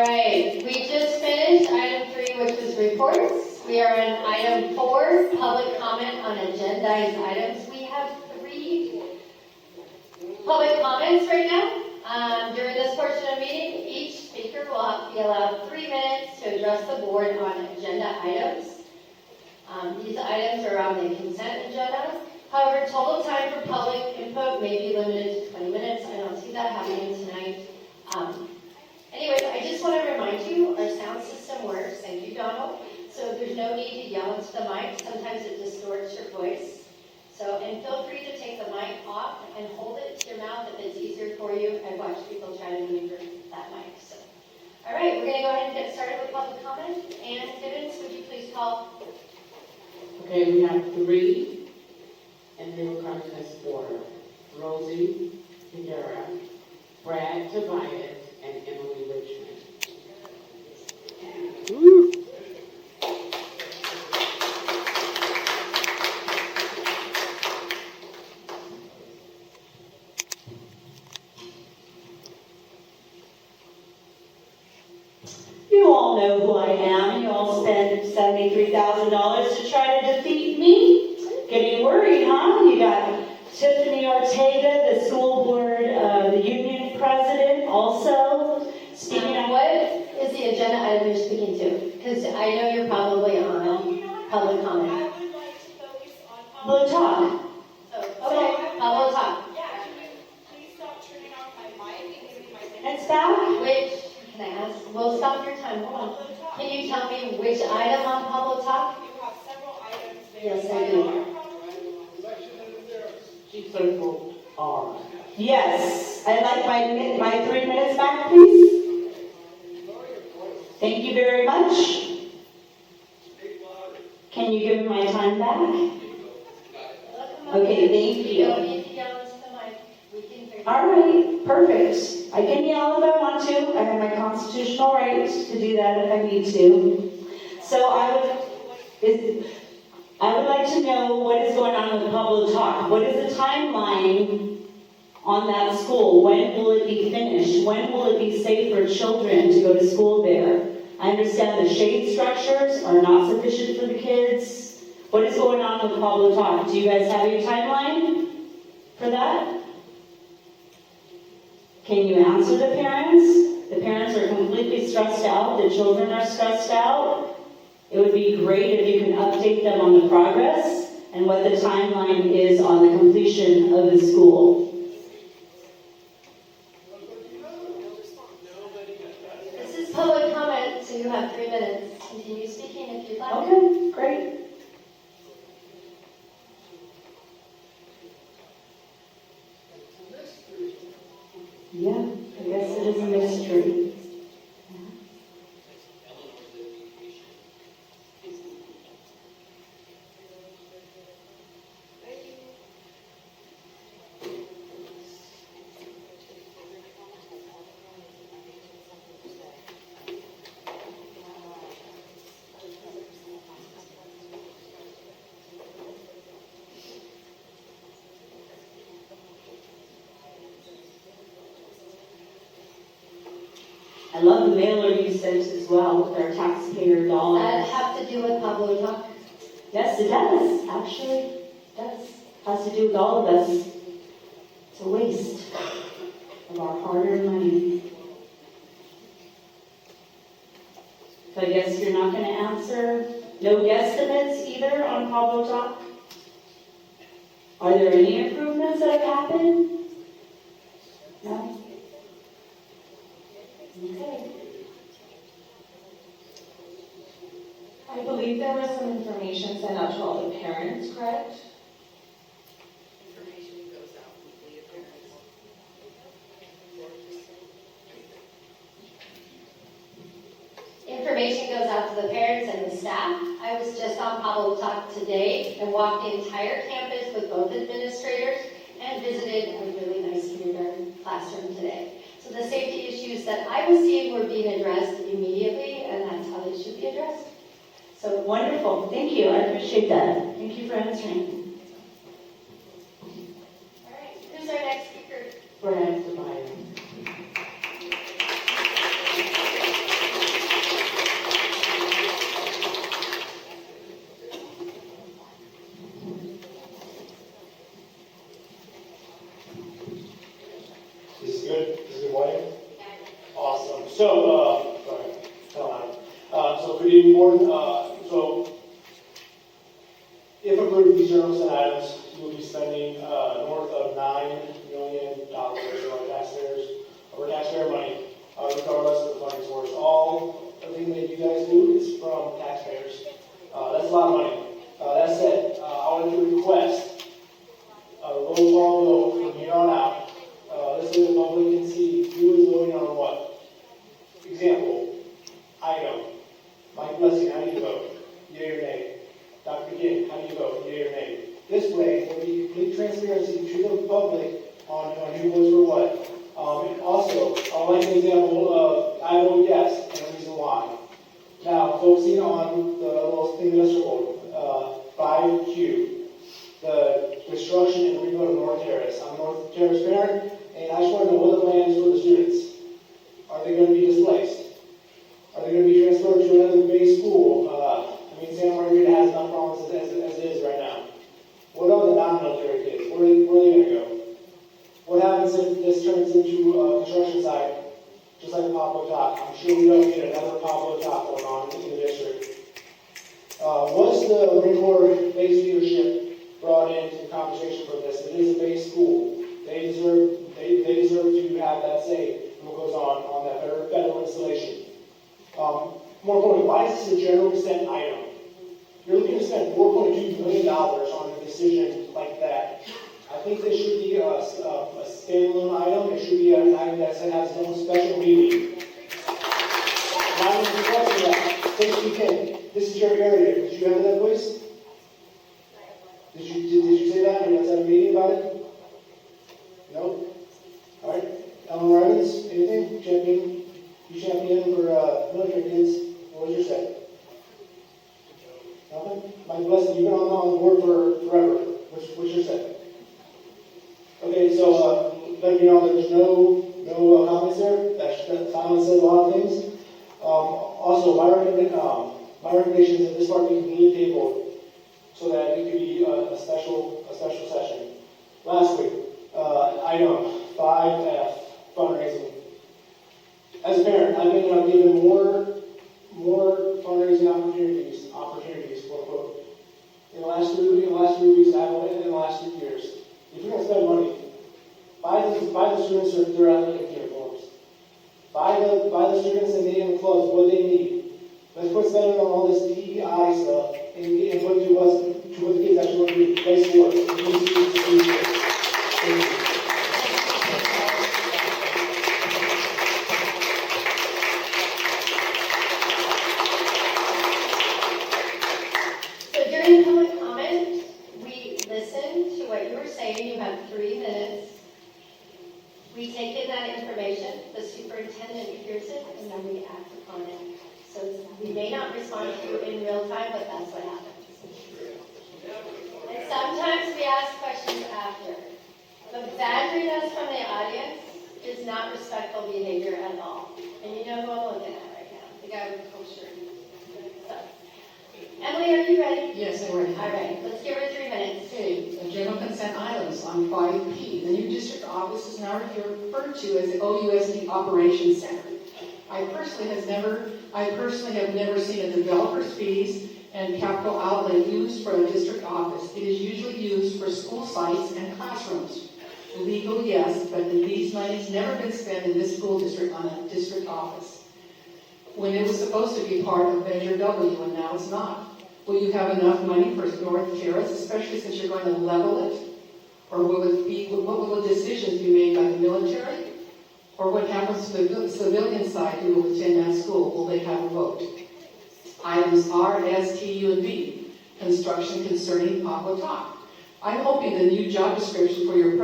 right, we just finished item 3, which was reports. We are on item 4, public comment on agendized items. We have 3 public comments right now. During this portion of the meeting, each speaker will be allowed 3 minutes to address the board on agenda items. These items are on the consent agenda. However, total time for public input may be limited to 20 minutes. I don't see that happening tonight. Anyways, I just want to remind you, our sound system works. Thank you, Donald. So there's no need to yell into the mic. Sometimes it distorts your voice. And feel free to take the mic off and hold it to your mouth if it's easier for you. I've watched people try to maneuver that mic. All right, we're going to go ahead and get started with public comment. And Gibbons, would you please call? Okay, we have 3, and they were coming as 4. Rosie Higuera, Brad Tobias, and Emily Richmond. You all know who I am. You all spent $73,000 to try to defeat me. Getting worried, huh? You got Tiffany Ortega, the school board, the union president, also speaking of. What is the agenda item you're speaking to? Because I know you're probably on public comment. I would like to focus on Public talk. Okay, public talk. Yeah, can you please stop turning off my mic and give me my minute? It's back. Which, can I ask? We'll stop your time. Hold on. Can you tell me which item on public talk? You have several items there. Yes, I do. She circled R. Yes. I'd like my 3 minutes back, please. Thank you very much. Can you give me my time back? Okay, thank You don't you. need to yell into the mic. We can hear you. All right, perfect. I can yell if I want to. I have my constitutional right to do that if I need to. So I would like to know what is going on with public talk. What is the timeline on that school? When will it be finished? When will it be safe for children to go to school there? I understand the shade structures are not sufficient for the kids. What is going on with public talk? Do you guys have a timeline for that? Can you answer the parents? The parents are completely stressed out. The children are stressed out. It would be great if you can update them on the progress and what the timeline is on the completion of the school. This is public comment, so you have 3 minutes. Continue speaking if you'd like. Okay, great. Yeah, I guess it is a mystery. I love the mailer you sent as well with our taxpayer dollars. That have to do with public talk? Yes, it does. Actually, it does. Has to do with all of us. It's a waste of our hard-earned money. So I guess you're not going to answer. No guesstimates either on Pablo Talk? Are there any improvements that have happened? No? Okay. I believe there was some information sent out to all the parents, correct? Information goes out weekly to parents. Information goes out to the parents and the staff. I was just on Pablo Talk today and walked the entire campus with both administrators and visited a really nice kindergarten classroom today. So the safety issues that I was seeing were being addressed immediately, and that's how they should be addressed. So wonderful. Thank you. I appreciate that. Thank you for answering. All right, who's our next speaker? Brad Tobias. good? Is it good morning? Awesome. So, sorry, so good evening, board. So, if approved, these general consent items, you will be spending north of $9 million of our taxpayer money, regardless of the funding source. Everything that you guys do is from taxpayers. That's a lot of money. That said, I wanted to request a roll call vote from here on out. This way the public can see who is voting on what. Example, item. Mike Blessing, how do you vote? Yea or nay? Dr. King, how do you vote? Yea or nay? This way, there will be complete transparency to the public on who votes for what. And also, I would like an example of I vote yes and a reason why. Now, focusing on the little thing that I circled, 5Q, the construction and rebuild of North Terrace. I'm a North Terrace parent, and I just want to know what the plan is for the students. Are they going to be displaced? Are they going to be transferred to another base school? Santa Margarita has enough problems as it is right now. What are the non-military kids? Where are they going to go? What happens if this turns into a construction site, just like Pablo Top? I'm sure we don't need another Pablo Top going on in the district. Was the Marine Corps base leadership brought into the conversation for this? It is a base school. They deserve to have that say in what goes on that federal installation. More importantly, why is this a general consent item? You're looking to spend $4.2 million on a decision like that. I think this should be a standalone item. It should be an item that has its own special meeting. Now, the question that, Stacey King, this is your area. Did you have that voice? Did you say that? Let's have a meeting about it? No? All right. Ellen Rivens, anything? Champion? You champion for military kids? What was your say? Nothing? Mike Blessing, you've been on the board for forever. What's your say? Okay, so let me know there's no comments there. That silence says a lot of things. Also, my recommendation is that this part be completely tabled so that it could be a special session. Lastly, item 5F, fundraising. As a parent, I've been given more fundraising opportunities, quote unquote, in the last 3 weeks, I've only in the last 3 years. If you're going to spend money, buy the students their athletic uniforms. Buy the students and the clothes what they need. Let's quit spending on all this DEI stuff and what the kids actually want to do. Play sports. So during public comment, we listen to what you were saying. You have 3 minutes. We take in that information, the superintendent hears it, and then we act upon it. So we may not respond to you in real time, but that's what happens. And sometimes we ask questions after. But badgering us from the audience is not respectful behavior at all. And you know who I'm looking at right now, the guy with the cool shirt. So, Emily, are you ready? Yes, I'm ready. All right, let's give her 3 minutes. Okay, the general consent items on 5P. The new district office is now referred to as the OUSD Operations Center. I personally have never seen a developer's fees and capital outlay used for a district office. It is usually used for school sites and classrooms. Legal, yes, but these money's never been spent in this school district on a district office. When it was supposed to be part of Measure W, and now it's not. Will you have enough money for North Terrace, especially since you're going to level it? Or what will the decisions be made by the military? Or what happens to the civilian side who will attend that school? Will they have a vote? Items R, S, T, U, and V. Construction concerning Aqua Talk. I'm hoping the new job description for your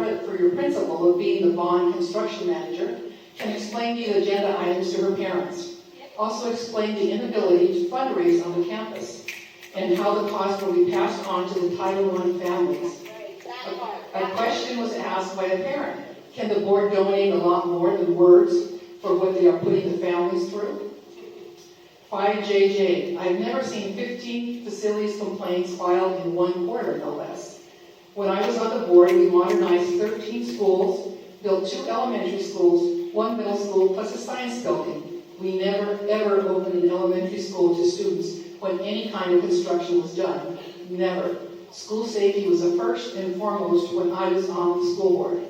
principal of being the bond construction manager can explain the agenda items to her parents. Also explain the inability to fundraise on the campus and how the cost will be passed on to the Title I families. A question was asked by a parent. Can the board donate a lot more than words for what they are putting the families through? 5JJ. I've never seen 15 facilities complaints filed in 1 quarter, no less. When I was on the board, we modernized 13 schools, built 2 elementary schools, 1 middle school, plus a science building. We never, ever opened an elementary school to students when any kind of construction was done. Never. School safety was the first and foremost when I was on the school board.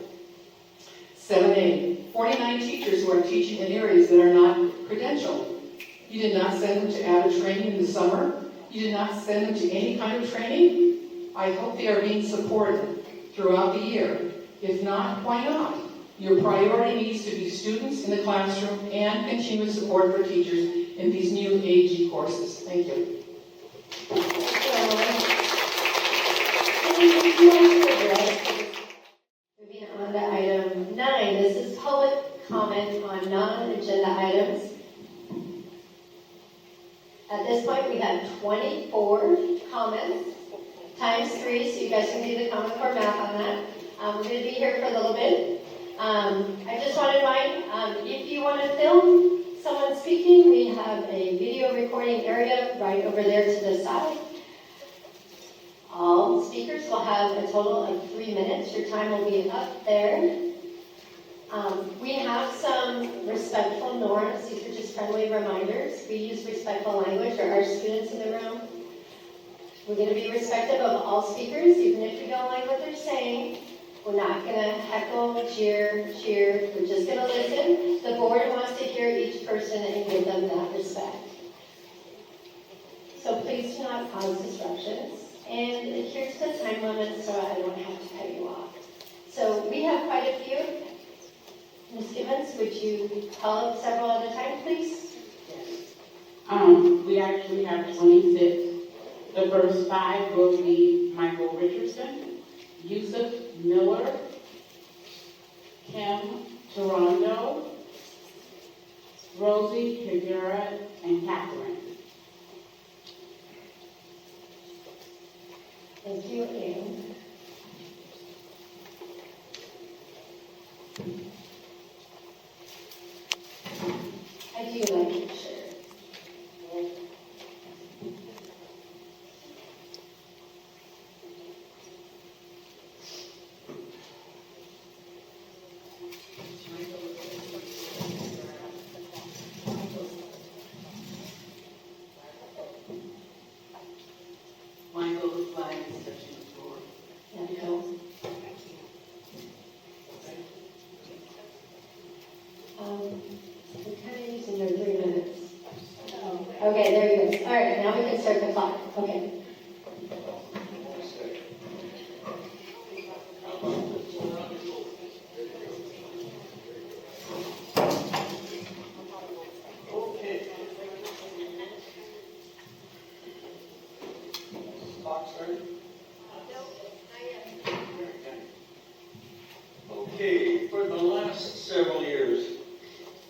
7A, 49 teachers who are teaching in areas that are not credentialed. You did not send them to added training in the summer. You did not send them to any kind of training. I hope they are being supported throughout the year. If not, why not? Your priority needs to be students in the classroom and continuous support for teachers in these new AG courses. Thank you. Moving on to item 9, this is public comment on non-agenda items. At this point, we have 24 comments, times 3, so you guys can do the Common Core math on that. We're going to be here for a little bit. I just want to invite, if you want to film someone speaking, we have a video recording area right over there to the side. All speakers will have a total of 3 minutes. Your time will be up there. We have some respectful norms. These are just friendly reminders. We use respectful language for our students in the room. We're going to be respectful of all speakers, even if we don't like what they're saying. We're not going to heckle, cheer. We're just going to listen. The board wants to hear each person and give them that respect. So please do not cause disruptions. And here's the time limit, so I don't have to cut you off. So we have quite a few. Ms. Gibbons, would you call up several at a time, please? Yes. We actually have 26. The first 5 will be Michael Richardson, Yusuf Miller, Kim Toronto, Rosie Higuera, and Catherine. Thank you, Anne. I do like your shirt. Michael is flying in section 4. Yeah, don't. We're kind of using your 3 minutes. Okay, there you go. All right, now we can start the clock. Okay. Okay. Clock started? Okay, for the last several years,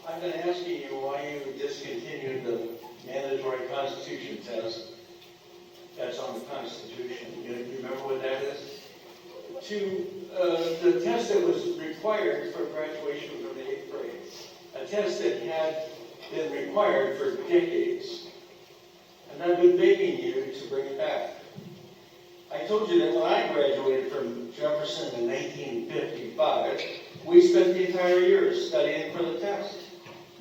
I've been asking you why you discontinued the mandatory Constitution test that's on the Constitution. You remember what that is? The test that was required for graduation from the 8th grade. A test that had been required for decades. And I've been begging you to bring it back. I told you that when I graduated from Jefferson in 1955, we spent the entire year studying for the test.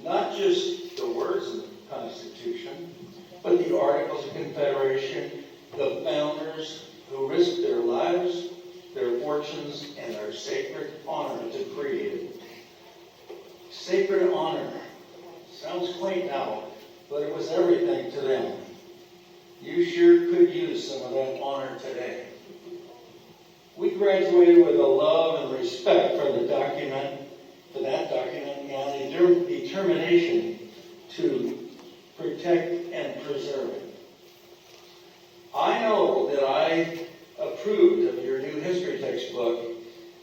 Not just the words of the Constitution, but the Articles of Confederation, the founders who risked their lives, their fortunes, and their sacred honor to create it. Sacred honor. Sounds quaint now, but it was everything to them. You sure could use some of that honor today. We graduated with a love and respect for the document, and a determination to protect and preserve it. I know that I approved of your new history textbook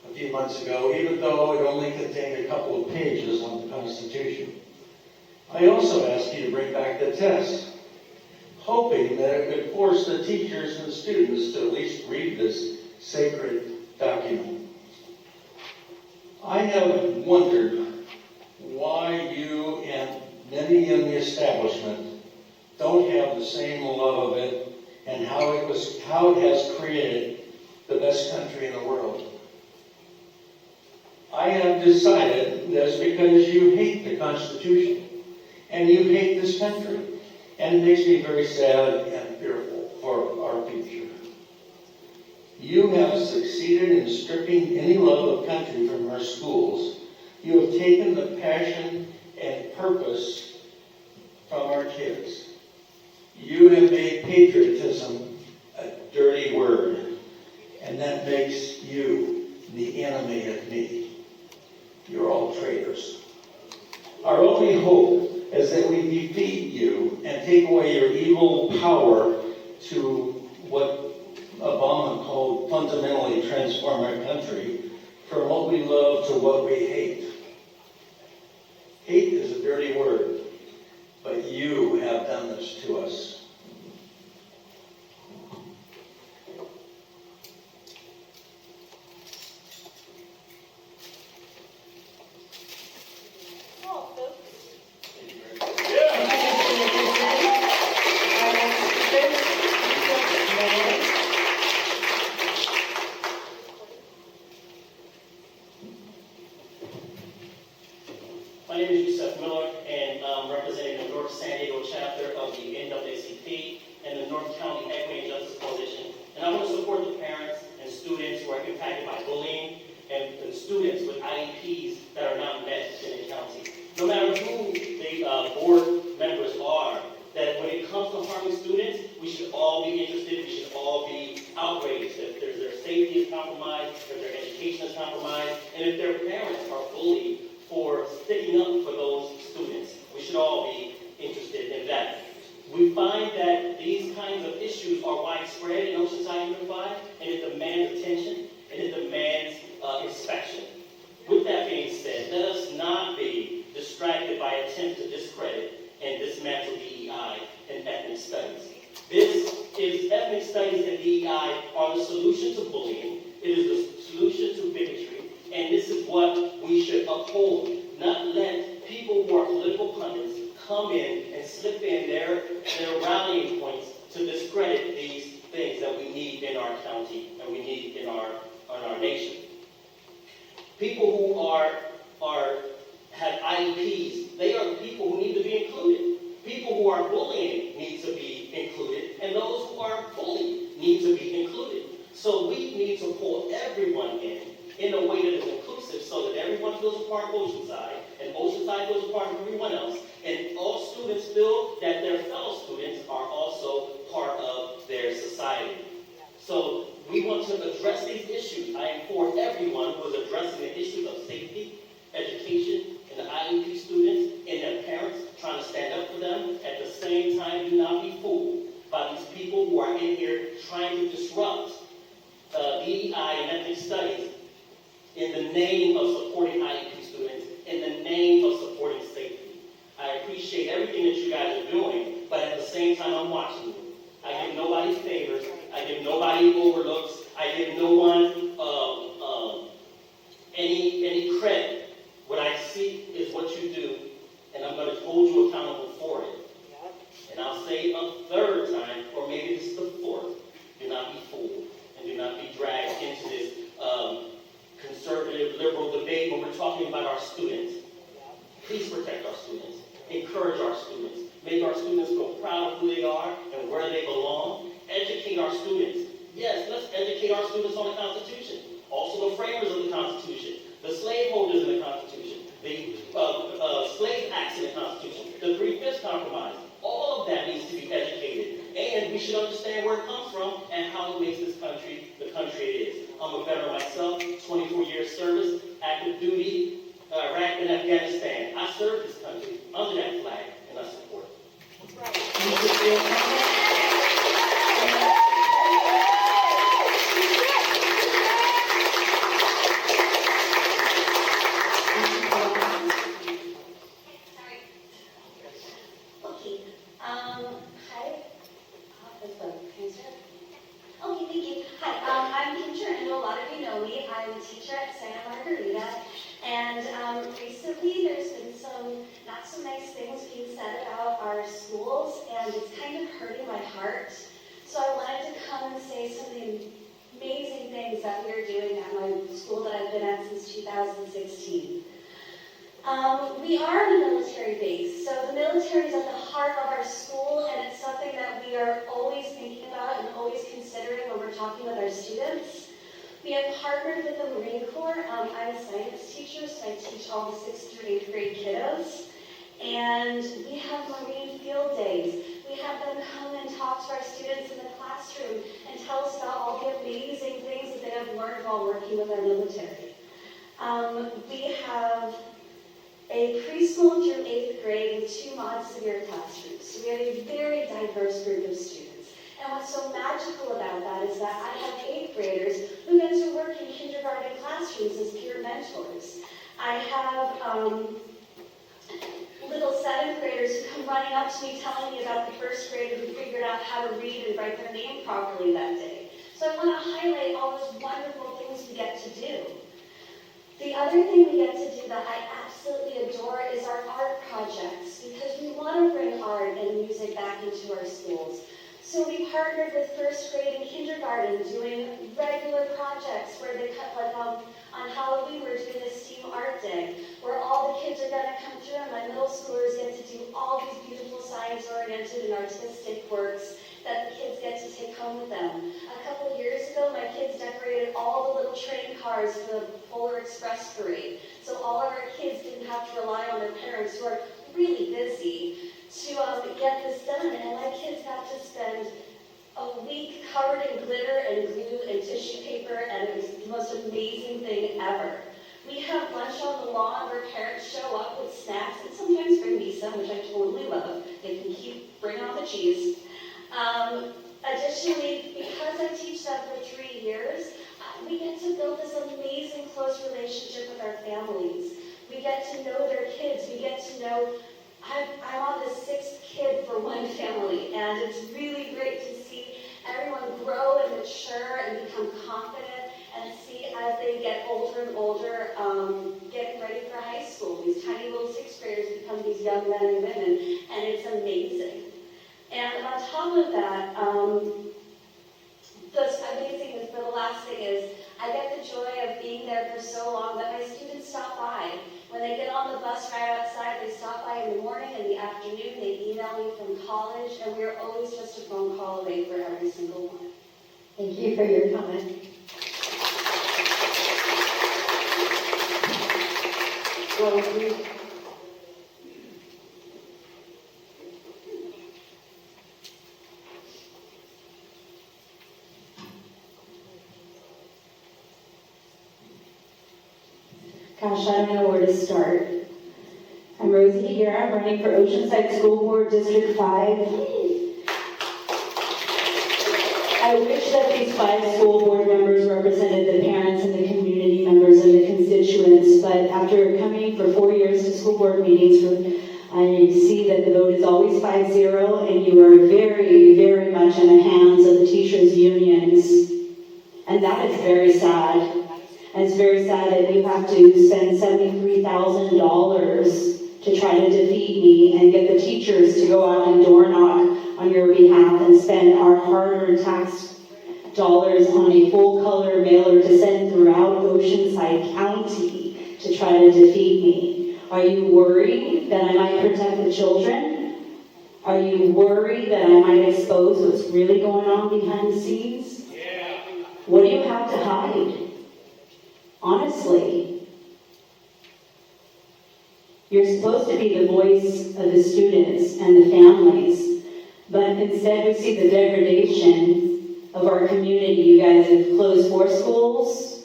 a few months ago, even though it only contained a couple of pages on the Constitution. I also asked you to bring back the test, hoping that it could force the teachers and students to at least read this sacred document. I have wondered why you and many in the establishment don't have the same love of it and how it has created the best country in the world. I have decided that's because you hate the Constitution and you hate this country. And it makes me very sad and fearful for our future. You have succeeded in stripping any love of country from our schools. You have taken the passion and purpose from our kids. You have made patriotism a dirty word, and that makes you the enemy of me. You're all traitors. Our only hope is that we defeat you and take away your evil power to what Obama called fundamentally transform our country from what we love to what we hate. Hate is a dirty word, but you have done this to us. Oh, folks. My name is Yusef Miller, and I'm representing the North San Diego chapter of the NAACP and the North County Equity and Justice Coalition. And I want to support the parents and students who are impacted by bullying and the students with IEPs that are not met in the county. No matter who the board members are, that when it comes to harming students, we should all be interested, we should all be outraged if their safety is compromised, if their education is compromised, and if their parents are bullied for sticking up for those students. We should all be interested in that. We find that these kinds of issues are widespread in Oceanside Unified, and it demands attention, and it demands inspection. With that being said, let us not be distracted by attempts to discredit and dismantle DEI and ethnic studies. Ethnic studies and DEI are the solution to bullying. It is the solution to bigotry. And this is what we should uphold, not let people who are political pundits come in and slip in their rallying points to discredit these things that we need in our county and we need in our nation. People who have IEPs, they are the people who need to be included. People who are bullying need to be included, and those who are bullied need to be included. So we need to pull everyone in a way that is inclusive so that everyone feels a part of Oceanside, and Oceanside feels a part of everyone else, and all students feel that their fellow students are also part of their society. So we want to address these issues. I am for everyone who is addressing the issues of safety, education, and the IEP students and their parents, trying to stand up for them. At the same time, do not be fooled by these people who are in here trying to disrupt DEI and ethnic studies in the name of supporting IEP students, in the name of supporting safety. I appreciate everything that you guys are doing, but at the same time, I'm watching you. I give nobody favors. I give nobody overlooks. I give no one any credit. What I see is what you do, and I'm going to hold you accountable for it. And I'll say it a third time, or maybe this is the fourth. Do not be fooled, and do not be dragged into this conservative, liberal debate when we're talking about our students. Please protect our students. Encourage our students. Make our students feel proud of who they are and where they belong. Educate our students. Yes, let's educate our students on the Constitution. Also the framers of the Constitution, the slaveholders in the Constitution, the slave acts in the Constitution, the 3/5 compromise. All of that needs to be educated. And we should understand where it comes from and how it makes this country the country it is. I'm a veteran myself, 24 years service, active duty, Iraq and Afghanistan. I served this country under that flag, and I support it. Recently, there's been some not so nice things being said about our schools, and it's kind of hurting my heart. So I wanted to come and say some of the amazing things that we're doing at my school that I've been at since 2000. 2016. We are a military base, so the military is at the heart of our school, and it's something that we are always thinking about and always considering when we're talking with our students. We have partnered with the Marine Corps. I'm a science teacher, so I teach all the 6th through 8th grade kiddos. And we have Marine field days. We have them come and talk to our students in the classroom and tell us about all the amazing things that they have learned while working with our military. We have a preschool through 8th grade with 2 mod severe classrooms. So we have a very diverse group of students. And what's so magical about that is that I have 8th graders who get to work in kindergarten classrooms as peer mentors. I have little 7th graders who come running up to me telling me about the 1st grader who figured out how to read and write their name properly that day. So I want to highlight all those wonderful things we get to do. The other thing we get to do that I absolutely adore is our art projects, because we want to bring art and music back into our schools. So we partnered with 1st grade and kindergarten doing regular projects where they cut, like on Halloween we're doing this team art day, where all the kids are going to come through and my middle schoolers get to do all these beautiful science-oriented and artistic works that the kids get to take home with them. A couple of years ago, my kids decorated all the little train cars for the Polar Express parade. So all of our kids didn't have to rely on their parents, who are really busy, to get this done. And my kids got to spend a week covered in glitter and glue and tissue paper, and it was the most amazing thing ever. We have lunch on the lawn where parents show up with snacks and sometimes bring me some, which I totally love. They can keep bringing on the cheese. Additionally, because I teach them for 3 years, we get to build this amazing close relationship with our families. We get to know their kids. We get to know, I'm on the 6th kid for one family, and it's really great to see everyone grow and mature and become confident, and see as they get older and older, getting ready for high school. These tiny little 6th graders become these young men and women, and it's amazing. And on top of that, the last thing is, I get the joy of being there for so long that my students stop by. When they get on the bus right outside, they stop by in the morning, in the afternoon, they email me from college, and we're always just a phone call away for every single one. Thank you for your comment. Rosie? Gosh, I don't know where to start. I'm Rosie here. I'm running for Oceanside School Board District 5. I wish that these 5 school board members represented the parents and the community members and the constituents, but after coming for 4 years to school board meetings, I see that the vote is always 5-0, and you are very, very much in the hands of the teachers' unions. And that is very sad. And it's very sad that you have to spend $73,000 to try to defeat me and get the teachers to go out and door knock on your behalf and spend our hard-earned tax dollars on a full-color mailer to send throughout Oceanside County to try to defeat me. Are you worried that I might protect the children? Are you worried that I might expose what's really going on behind the scenes? Yeah. What do you have to hide? Honestly, you're supposed to be the voice of the students and the families, but instead we see the degradation of our community. You guys have closed 4 schools.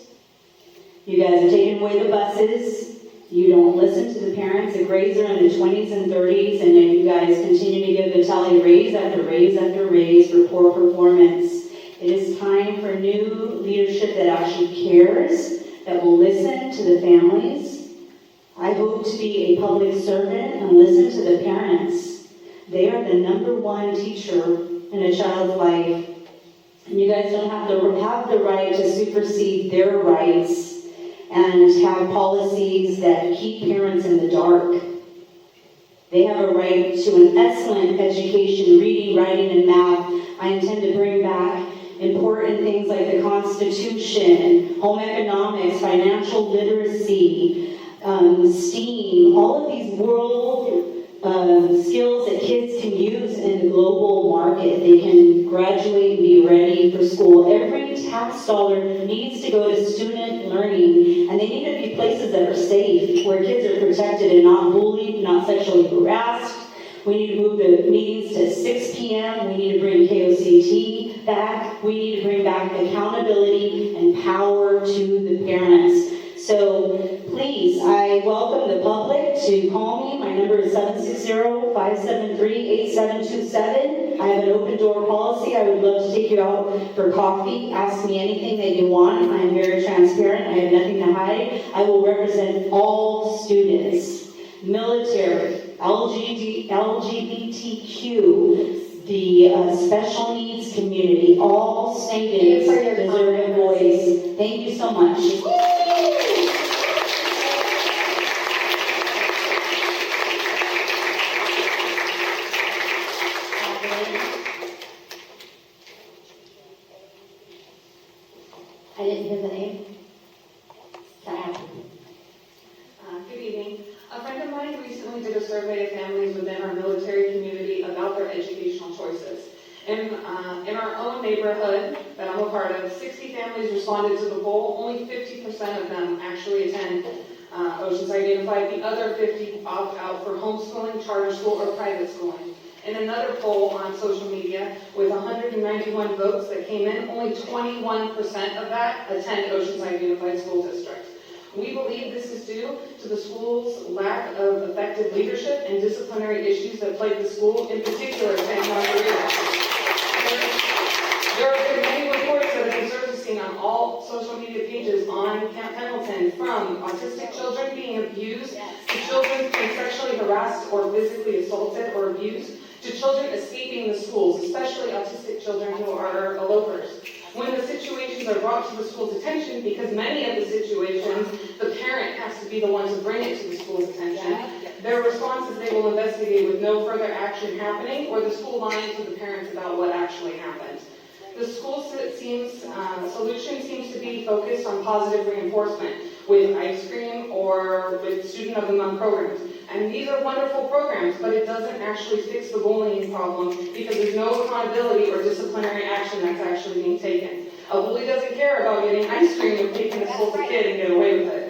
You guys have taken away the buses. You don't listen to the parents. The grades are in the 20s and 30s, and then you guys continue to give the tally raise after raise after raise for poor performance. It is time for new leadership that actually cares, that will listen to the families. I hope to be a public servant and listen to the parents. They are the #1 teacher in a child's life. And you guys don't have the right to supersede their rights and have policies that keep parents in the dark. They have a right to an excellent education, reading, writing, and math. I intend to bring back important things like the Constitution, home economics, financial literacy, STEAM, all of these world skills that kids can use in the global market. They can graduate and be ready for school. Every tax dollar needs to go to student learning, and they need to be places that are safe, where kids are protected and not bullied, not sexually harassed. We need to move the meetings to 6 p.m. We need to bring KOCT back. We need to bring back accountability and power to the parents. So please, I welcome the public to call me. My number is 760-573-8727. I have an open door policy. I would love to take you out for coffee. Ask me anything that you want. I am very transparent. I have nothing to hide. I will represent all students, military, LGBTQ, the special needs community, all students deserve a voice. Thank you so much. I didn't hear the name. Good evening. A friend of mine recently did a survey of families within our military community about their educational choices. In our own neighborhood that I'm a part of, 60 families responded to the poll. Only 50% of them actually attend Oceanside Unified. The other 50 opt out for homeschooling, charter school, or private schooling. In another poll on social media, with 191 votes that came in, only 21% of that attend Oceanside Unified School District. We believe this is due to the school's lack of effective leadership and disciplinary issues that plague the school, in particular Santa Margarita. There have been many reports that have been surfacing on all social media pages on Camp Pendleton, from autistic children being abused, to children being sexually harassed or physically assaulted or abused, to children escaping the schools, especially autistic children who are elopers. When the situations are brought to the school's attention, because many of the situations, the parent has to be the one to bring it to the school's attention, their response is they will investigate with no further action happening, or the school lying to the parents about what actually happened. The school solution seems to be focused on positive reinforcement with ice cream or with student of the month programs. And these are wonderful programs, but it doesn't actually fix the bullying problem because there's no accountability or disciplinary action that's actually being taken. A bully doesn't care about getting ice cream if they can assault a kid and get away with it.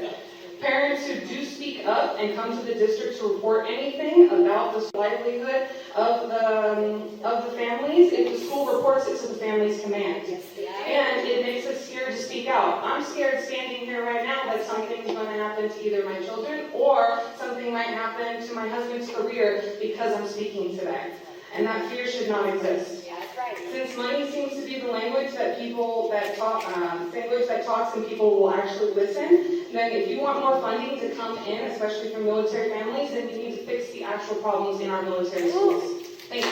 Parents who do speak up and come to the district to report anything about the livelihood of the families, if the school reports it to the family's command. And it makes us scared to speak out. I'm scared standing here right now that something's going to happen to either my children or something might happen to my husband's career because I'm speaking today. And that fear should not exist. Since money seems to be the language that language that talks and people will actually listen, then if you want more funding to come in, especially for military families, then you need to fix the actual problems in our military schools. Thank you.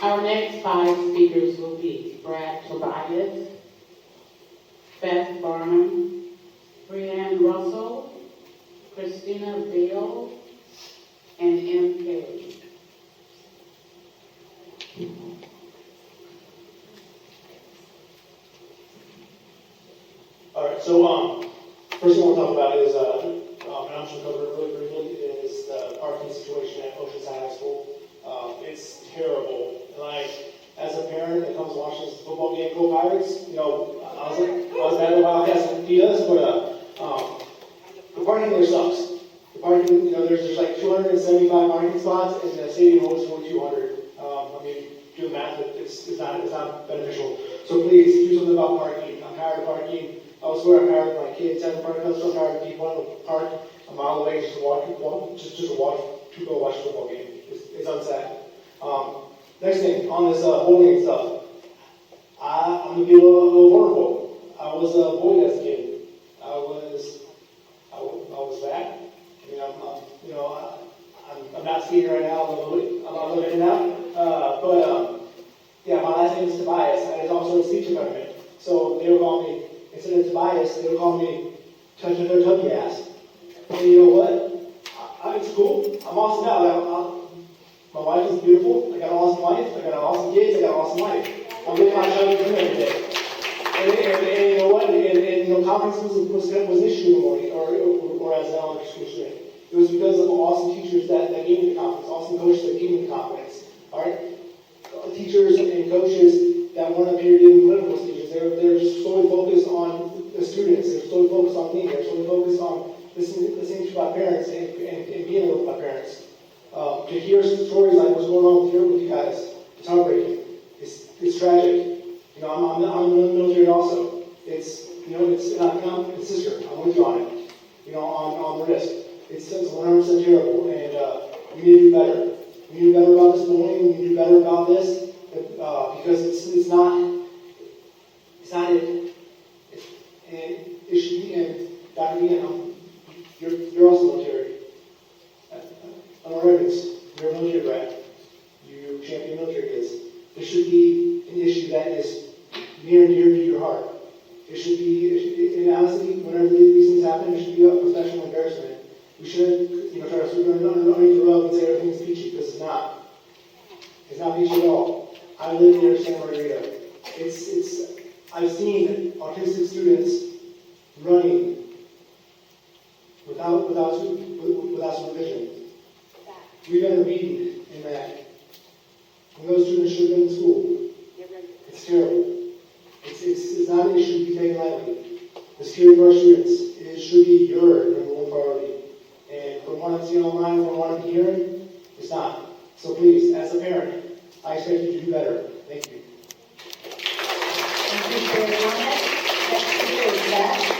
Our next 5 speakers will be Brad Tobias, Beth Barnum, Brianne Russell, Christina Vale, and M. Kelly. All right, so first thing I want to talk about is, and I'm just going to cover it really briefly, is the parking situation at Oceanside High School. It's terrible. Like, as a parent that comes to watch this football game, go Pirates, you know, I was mad at the Wildcats and he does, but the parking there sucks. The parking, you know, there's like 275 parking spots and the stadium holds 4,200. I mean, do the math, but it's not beneficial. So please, do something about parking. I'm tired of parking. Elsewhere, I'm tired of my kids having parking. I'm so tired of people wanting to park a mile away just to walk to go watch a football game. It's unsafe. Next thing, on this bullying stuff, I'm gonna be a little vulnerable. I was bullied as a kid. I was fat. I mean, I'm not skating right now. I'm not looking now. Yeah, my last name is Tobias. I was also a speech accompaniment. So they would call me, instead of Tobias, they would call me touching their tubby ass. And you know what? It's cool. I'm awesome now. My wife is beautiful. I got an awesome wife. I got awesome kids. I got an awesome life. I'm getting my child to every day. And you know what? And you know, confidence was an issue in the morning, or as an elementary school student. It was because of awesome teachers that gave me the confidence, awesome coaches that gave me the confidence. All right? Teachers and coaches that weren't up here giving political speeches. They're just solely focused on the students. They're solely focused on me. They're solely focused on listening to my parents and being with my parents. To hear stories like what's going on here with you guys, it's heartbreaking. It's tragic. You know, I'm in the military also. It's sister. I'm with you on it. You know, on the risk. It's 100% terrible, and we need to do better. We need to do better about this bullying. We need to do better about this because it's not it. And it should be. And Dr. Dean, you're also military. Americans, you're a military brat. You champion military kids. There should be an issue that is near and dear to your heart. It should be, and honestly, whenever these things happen, it should be a professional embarrassment. We shouldn't, try to sweep underneath the rug and say everything's peachy, because it's not. It's not peachy at all. I live near Santa Margarita. I've seen autistic students running without supervision. We've been obedient in that. When those students should have been in school. It's terrible. It's not an issue to be taken lightly. The security of our students, it should be your number one priority. And from what I'm seeing online, from what I'm hearing, it's not. So please, as a parent, I expect you to do better. Thank you. Thank you for your comment. Next speaker is Beth.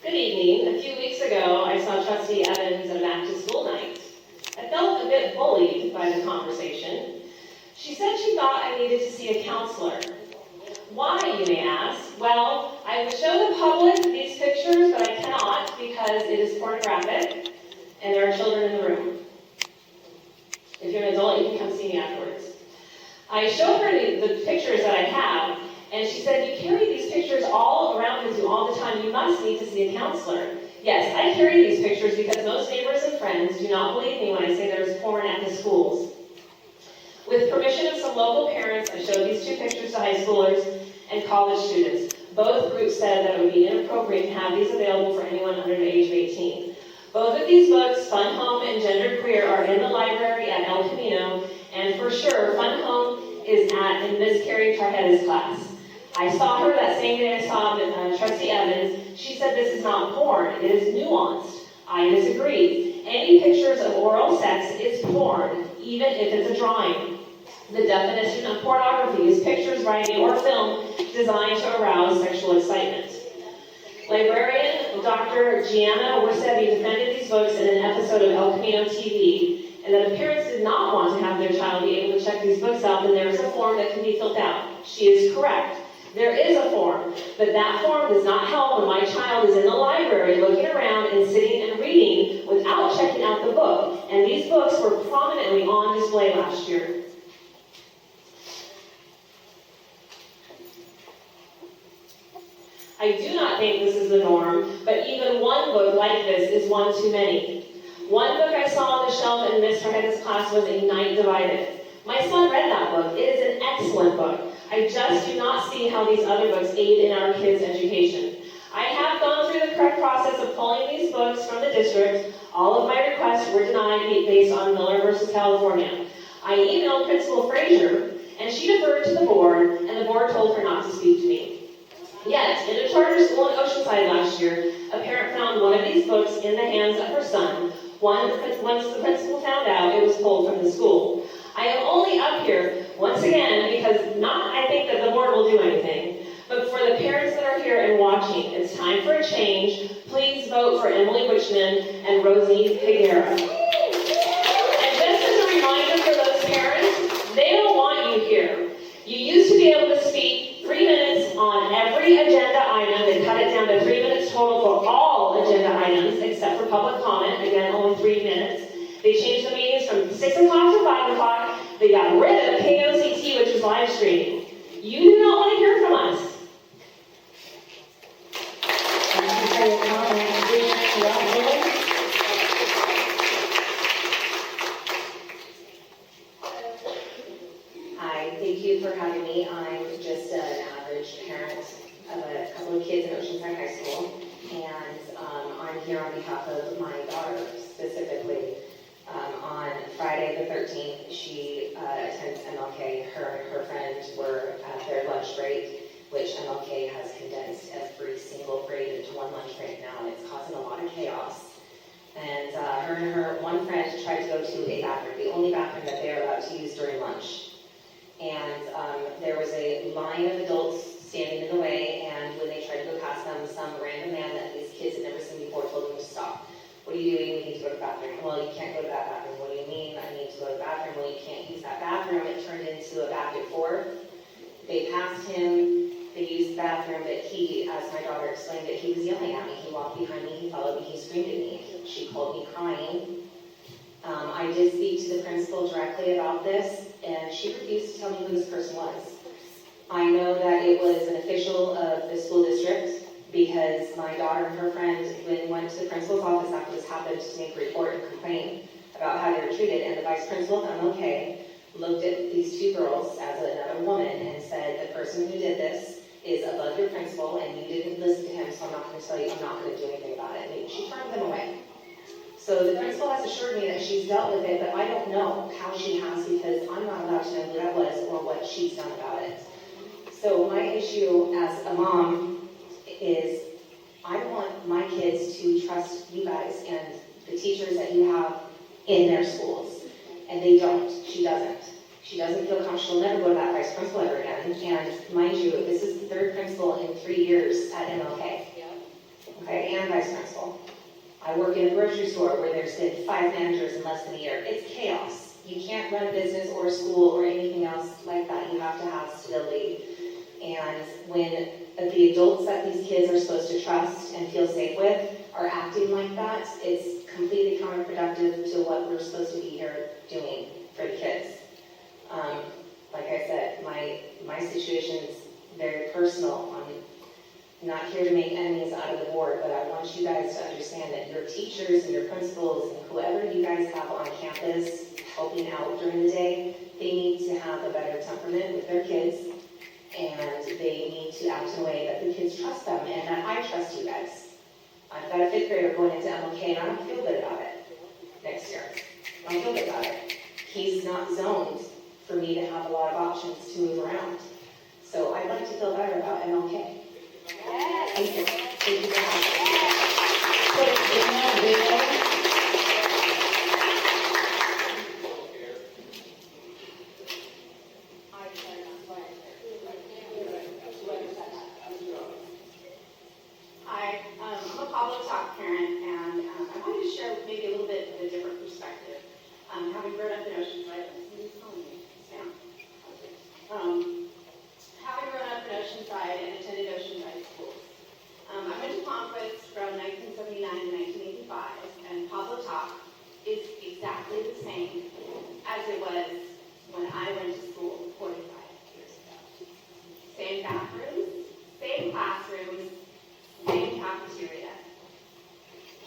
Good evening. A few weeks ago, I saw Trustee Evans at a back-to-school night. I felt a bit bullied by the conversation. She said she thought I needed to see a counselor. Why, you may ask? Well, I would show the public these pictures, but I cannot because it is pornographic, and there are children in the room. If you're an adult, you can come see me afterwards. I showed her the pictures that I have, and she said, "You carry these pictures all around with you all the time. You must need to see a counselor." Yes, I carry these pictures because most neighbors and friends do not believe me when I say there is porn at the schools. With permission of some local parents, I showed these two pictures to high schoolers and college students. Both groups said that it would be inappropriate to have these available for anyone under the age of 18. Both of these books, Fun Home and Gender Queer, are in the library at El Camino, and for sure, Fun Home is in Miss Carrie Tarjeda's class. I saw her that same day I saw Trustee Evans. She said this is not porn, it is nuanced. I disagree. Any pictures of oral sex is porn, even if it's a drawing. The definition of pornography is pictures, writing, or film designed to arouse sexual excitement. Librarian Dr. Gianna Orsevi defended these books in an episode of El Camino TV, and that if parents did not want to have their child be able to check these books out, then there is a form that can be filled out. She is correct. There is a form, but that form does not help when my child is in the library looking around and sitting and reading without checking out the book. And these books were prominently on display last year. I do not think this is the norm, but even one book like this is one too many. One book I saw on the shelf in Miss Tarjeda's class was A Night Divided. My son read that book. It is an excellent book. I just do not see how these other books aid in our kids' education. I have gone through the correct process of pulling these books from the district. All of my requests were denied based on Miller versus California. I emailed Principal Frazier, and she deferred to the board, and the board told her not to speak to me. Yet, in a charter school in Oceanside last year, a parent found one of these books in the hands of her son. Once the principal found out, it was pulled from the school. I am only up here, once again, because not I think that the board will do anything, but for the parents that are here and watching, it's time for a change. Please vote for Emily Wichman and Rosie Higuera. And just as a reminder for those parents, they don't want you here. You used to be able to speak 3 minutes on every agenda item. They cut it down to 3 minutes total for all agenda items, except for public comment. Again, only 3 minutes. They changed the meetings from 6 o'clock to 5 o'clock. They They got rid of KOCT, which was live streaming. You do not want to hear from us. Thank you for your comment. Round Hi, thank you for having me. I'm just an average parent of a couple of kids in Oceanside High School, and I'm here on behalf of my daughter specifically. On Friday the 13th, she attends MLK. Her and her friend were at their lunch break, which MLK has condensed every single grade into one lunch break now, and it's causing a lot of chaos. And her and her one friend tried to go to a bathroom, the only bathroom that they are allowed to use during lunch. And there was a line of adults standing in the way, and when they tried to go past them, some random man that these kids had never seen before told them to stop. What are you doing? We need to go to the bathroom. Well, you can't go to that bathroom. What do you mean I need to go to the bathroom? Well, you can't use that bathroom. It turned into a back and forth. They passed him. They used the bathroom, but he, as my daughter explained it, he was yelling at me. He walked behind me. He followed me. He screamed at me. She called me crying. I did speak to the principal directly about this, and she refused to tell me who this person was. I know that it was an official of the school district because my daughter and her friend went to the principal's office after this happened to make a report and complain about how they were treated, and the vice principal of MLK looked at these two girls as another woman and said, the person who did this is above your principal, and you didn't listen to him, so I'm not going to tell you, I'm not going to do anything about it. And she turned them away. So the principal has assured me that she's dealt with it, but I don't know how she has because I'm not allowed to know who that was or what she's done about it. So my issue as a mom is I want my kids to trust you guys and the teachers that you have in their schools. And they don't. She doesn't. She doesn't feel comfortable. She'll never go to that vice principal ever again. And mind you, this is the third principal in 3 years at MLK. Okay, and vice principal. I work in a grocery store where there's been 5 managers in less than a year. It's chaos. You can't run a business or a school or anything else like that. You have to have stability. And when the adults that these kids are supposed to trust and feel safe with are acting like that, it's completely counterproductive to what we're supposed to be here doing for the kids. Like I said, my situation is very personal. I'm not here to make enemies out of the board, but I want you guys to understand that your teachers and your principals and whoever you guys have on campus helping out during the day, they need to have a better temperament with their kids, and they need to act in a way that the kids trust them and that I trust you guys. I've got a 5th grader going into MLK and I don't feel good about it next year. I don't feel good about it. He's not zoned for me to have a lot of options to move around. So I'd like to feel better about MLK. Thank you. Thank you very much. So it's now video. Hi, I'm a public talk parent, and I wanted to share maybe a little bit of a different perspective. Having grown up in Oceanside, having grown up in Oceanside and attended Oceanside schools, I went to Conquest from 1979 to 1985, and Pablo Talk is exactly the same as it was when I went to school 45 years ago. Same bathrooms, same classrooms, same cafeteria.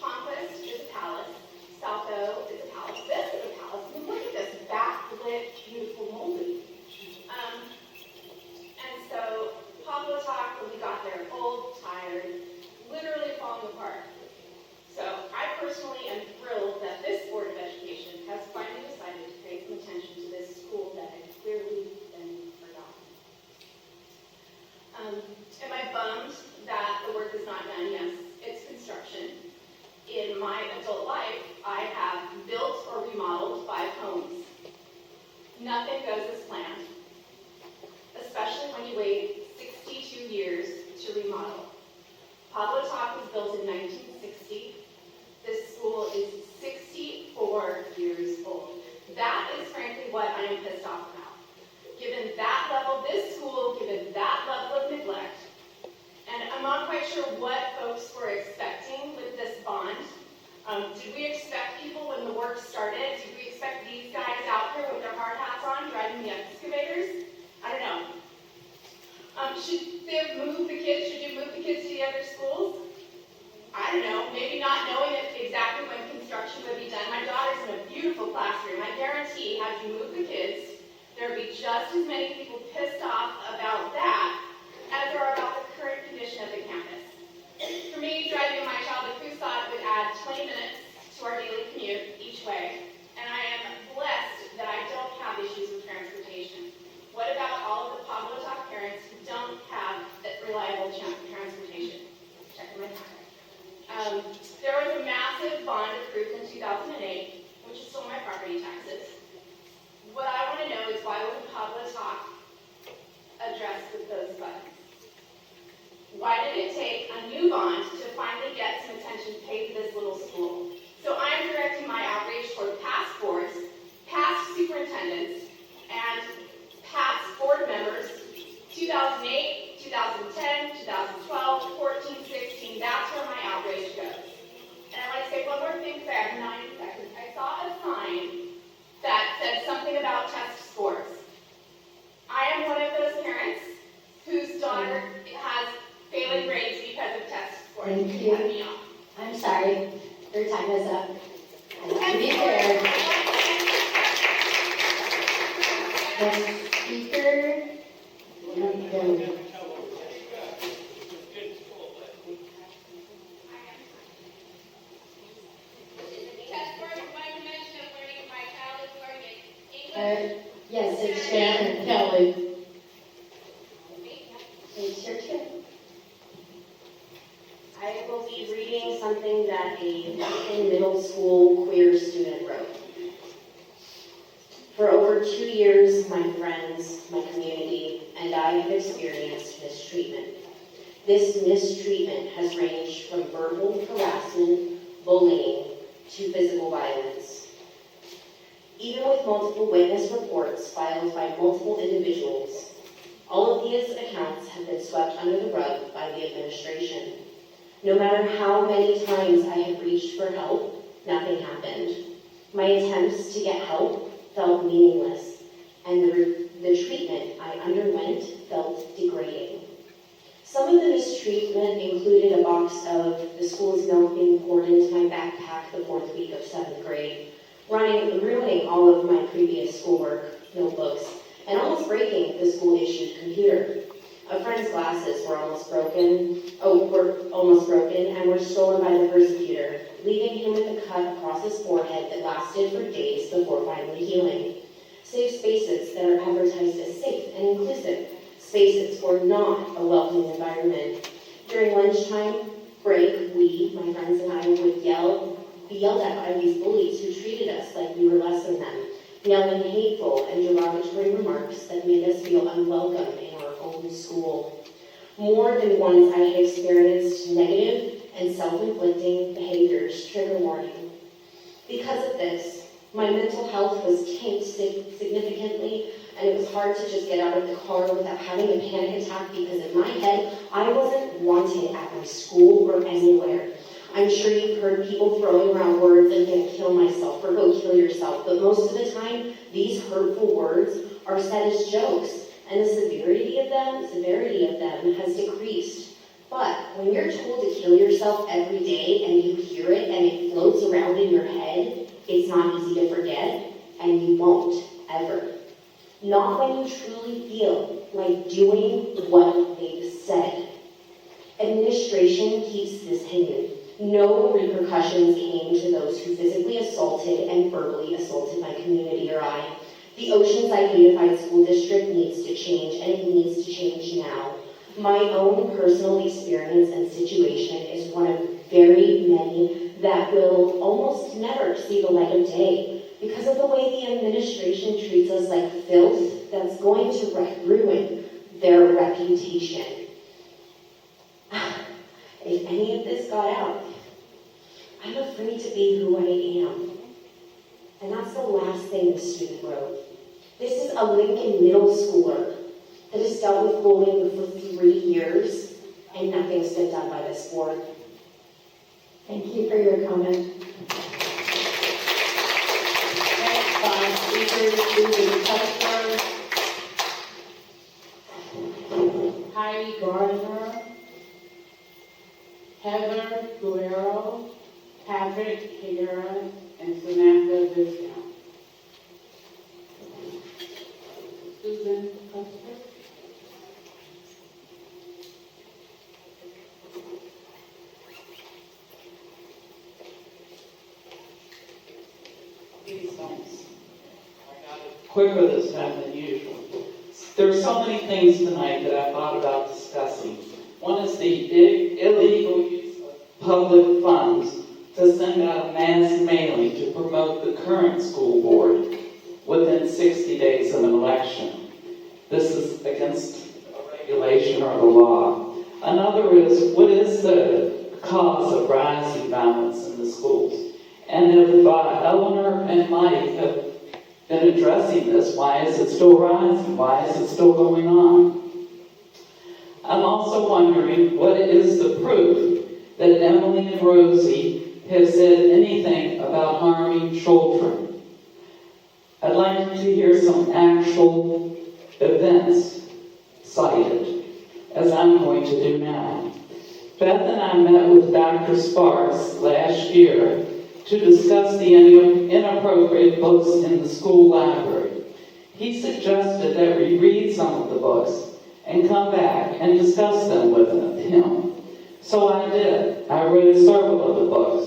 Conquest is a palace. Salto is a palace. This is a palace. I mean, look at this backlit, beautiful molding. And so Pablo Talk, when we got there, old, tired, literally falling apart. So I personally am thrilled that this Board of Education has finally decided to pay some attention to this school that had clearly been forgotten. Am I bummed that the work is not done? Yes, it's construction. In my adult life, I have built or remodeled 5 homes. Nothing goes as planned, especially when you wait 62 years to remodel. Pablo Talk was built in 1960. This school is 64 years old. That is frankly what I am pissed off about. Given that level, this school, given that level of neglect, and I'm not quite sure what folks were expecting with this bond. Did we expect people when the work started? Did we expect these guys out there with their hard hats on, driving the excavators. I don't know. Should they move the kids? Should you move the kids to the other schools? I don't know. Maybe not knowing exactly when construction would be done. My daughter's in a beautiful classroom. I guarantee, had you moved the kids, there would be just as many people pissed off about that as there are about the current condition of the campus. For me, driving my child to Kusat would add 20 minutes to our daily commute each way, and I am blessed that I don't have issues with transportation. What about all of the Pablo Talk parents who don't have reliable transportation? Checking my time. There was a massive bond approved in 2008, which is still my property taxes. What I want to know is why wasn't Pablo Talk addressed with those funds? Why did it take a new bond to finally get some attention paid to this little school? So I'm directing my outreach toward past boards, past superintendents, and past board members, 2008, 2010, 2012, 14, 16, that's where my outrage goes. And I want to say one more thing because I have 9 seconds. I saw a sign that said something about test scores. I am one of those parents whose daughter has failing grades because of test scores. Thank you. Cut me off. I'm sorry, your time is up. I have to be fair. Next speaker, no. Yes, it's Shannon Kelly. It's your turn. I will be reading something that a Lincoln Middle School queer student wrote. For over 2 years, my friends, my community, and I have experienced mistreatment. This mistreatment has ranged from verbal harassment, bullying, to physical violence. Even with multiple witness reports filed by multiple individuals, all of these accounts have been swept under the rug by the administration. No matter how many times I have reached for help, nothing happened. My attempts to get help felt meaningless, and the treatment I underwent felt degrading. Some of the mistreatment included a box of the school's milk being poured into my backpack the 4th week of 7th grade, ruining all of my previous schoolwork, notebooks, and almost breaking the school-issued computer. A friend's glasses were almost broken and were stolen by the persecutor, leaving him with a cut across his forehead that lasted for days before finally healing. Safe spaces that are advertised as safe and inclusive spaces were not a welcoming environment. During lunchtime break, my friends and I, would be yelled at by these bullies who treated us like we were less than them, yelling hateful and derogatory remarks that made us feel unwelcome in our own school. More than once, I had experienced negative and self-inflicting behaviors, trigger warning. Because of this, my mental health was tanked significantly, and it was hard to just get out of the car without having a panic attack because in my head, I wasn't wanted at my school or anywhere. I'm sure you've heard people throwing around words, I'm gonna kill myself or go kill yourself, but most of the time, these hurtful words are said as jokes, and the severity of them has decreased. But when you're told to kill yourself every day and you hear it and it floats around in your head, it's not easy to forget, and you won't, ever. Not when you truly feel like doing what they've said. Administration keeps this hidden. No repercussions came to those who physically assaulted and verbally assaulted my community or I. The Oceanside Unified School District needs to change, and it needs to change now. My own personal experience and situation is one of very many that will almost never see the light of day because of the way the administration treats us like filth that's going to ruin their reputation. If any of this got out, I'm afraid to be who I am. And that's the last thing the student wrote. This is a Lincoln middle schooler that has dealt with bullying for 3 years, and nothing's been done by this board. Thank you for your comment. Next speaker Hester, Heidi Gardner, Heather Guerrero, Patrick Higuera, and Samantha Viscount. Susan Custer. Please don't. I got it quicker this time than usual. There's so many things tonight that I thought about discussing. One is the illegal use of public funds to send out a mass mailing to promote the current school board within 60 days of an election. This is against a regulation or the law. Another is, what is the cause of rising violence in the schools? And if Eleanor and Mike have been addressing this, why is it still rising? Why is it still going on? I'm also wondering, what is the proof that Emily and Rosie have said anything about harming children? I'd like to hear some actual events cited, as I'm going to do now. Beth and I met with Dr. Sparks last year to discuss the inappropriate books in the school library. He suggested that we read some of the books and come back and discuss them with him. So I did. I read several of the books.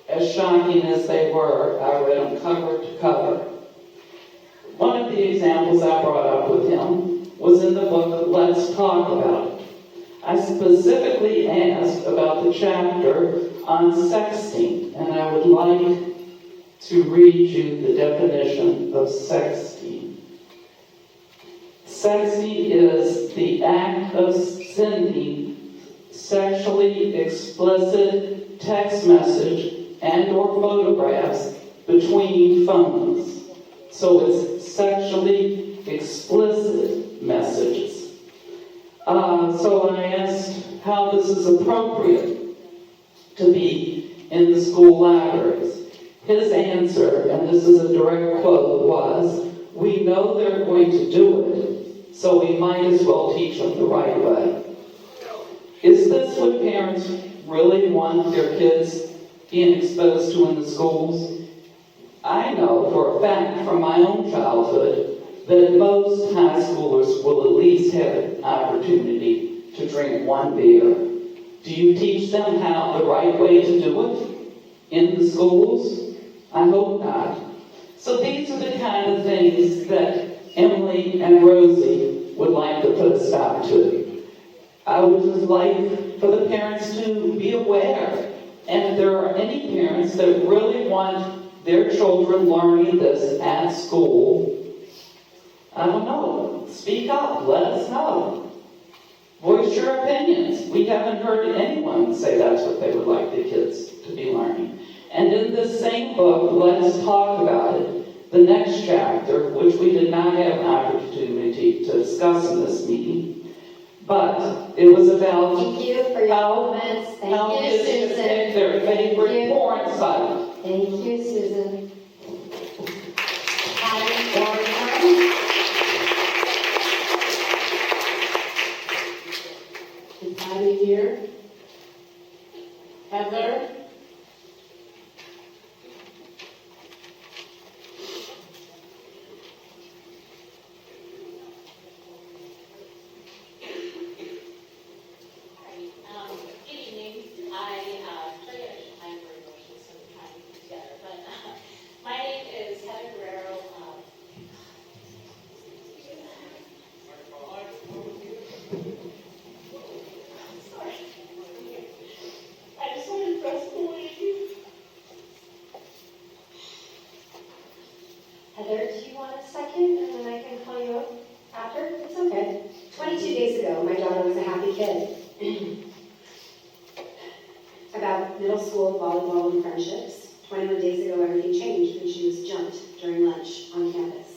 As shocking as they were, I read them cover to cover. One of the examples I brought up with him was in the book, Let's Talk About It. I specifically asked about the chapter on sexting, and I would like to read you the definition of sexting. Sexting is the act of sending sexually explicit text message and or photographs between phones. So it's sexually explicit messages. So I asked how this is appropriate to be in the school libraries. His answer, and this is a direct quote, was, "We know they're going to do it, so we might as well teach them the right way." Is this what parents really want their kids being exposed to in the schools? I know for a fact from my own childhood that most high schoolers will at least have an opportunity to drink one beer. Do you teach them how the right way to do it in the schools? I hope not. So these are the kind of things that Emily and Rosie would like to put a stop to. I would just like for the parents to be aware. And if there are any parents that really want their children learning this at school, I don't know, speak up, let us know. Voice your opinions. We haven't heard anyone say that's what they would like the kids to be learning. And in this same book, Let's Talk About It, the next chapter, which we did not have an opportunity to discuss in this meeting, but it was about Thank you for your comments. how Thank you, kids should Susan. pick their favorite porn site. Thank you, Susan. Patty Gardner. Is Patty here? Heather? Good evening. I'm very emotional, so I'm trying to put together. But my name is Heather Guerrero. Sorry. I just wanted to press play. Heather, do you want a second, and then I can call you up after? It's okay. 22 days ago, my daughter was a happy kid. About middle school volleyball and friendships. 21 days ago, everything changed when she was jumped during lunch on campus.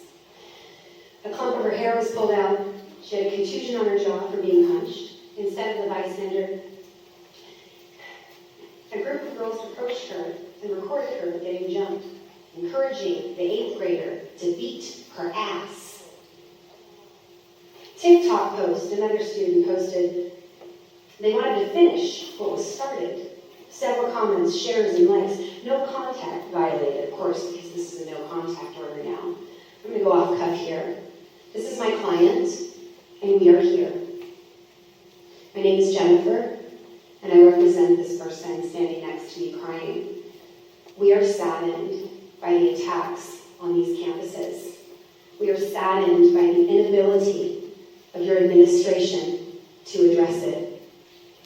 A clump of her hair was pulled out. She had a contusion on her jaw from being punched. Instead of the bystander, a group of girls approached her and recorded her getting jumped. encouraging the 8th grader to beat her ass. TikTok post, another student posted, they wanted to finish what was started. Several comments, shares, and likes. No contact violated, of course, because this is a no contact order now. I'm going to go off cuff here. This is my client, and we are here. My name is Jennifer, and I represent this person standing next to me crying. We are saddened by the attacks on these campuses. We are saddened by the inability of your administration to address it.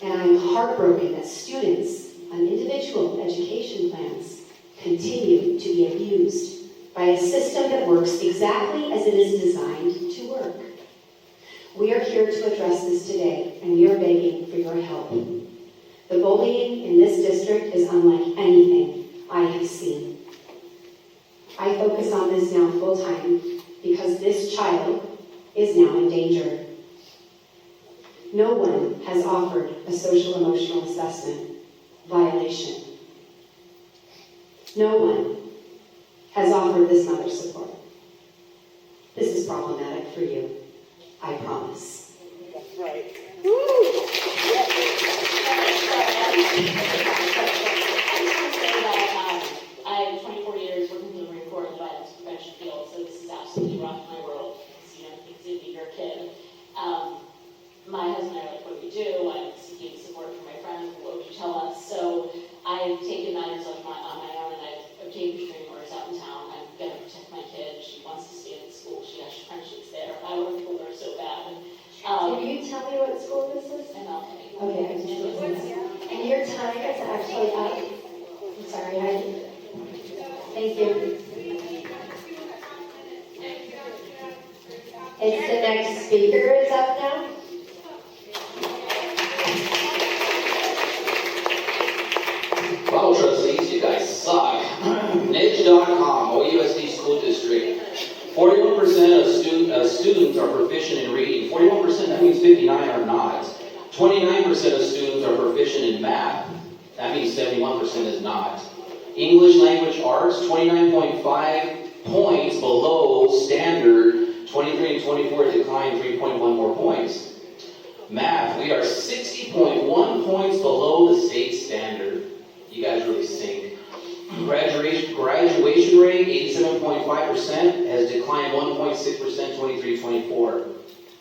And I'm heartbroken that students on individual education plans continue to be abused by a system that works exactly as it is designed to work. We are here to address this today, and we are begging for your help. The bullying in this district is unlike anything I have seen. I focus on this now full-time because this child is now in danger. No one has offered a social-emotional assessment violation. No one has offered this mother support. This is problematic for you, I promise. That's right. I have 24 years working in the Marine Corps in the violence prevention field, so this is absolutely rocked my world. You know, it's to be your kid. My husband and I are like, what do we do? I'm seeking support from my friends. What would you tell us? So I've taken matters on my own, and I've obtained restraining orders out in town. I'm going to protect my kid. She wants to stay at the school. She has friendships there. I want to pull her so bad. Can you tell me what school this is? And I'll tell you. Okay, I just want to know. And your time is actually up. I'm sorry, thank you. It's the next speaker is up now. Wow, trustees, you guys suck. Niche.com, OUSD School District. 41% of students are proficient in reading. 41%, that means 59 are not. 29% of students are proficient in math. That means 71% is not. English language arts, 29.5 points below standard. 23 and 24 declined 3.1 more points. Math, we are 60.1 points below the state standard. You guys really stink. Graduation rate, 87.5%, has declined 1.6%, 23-24.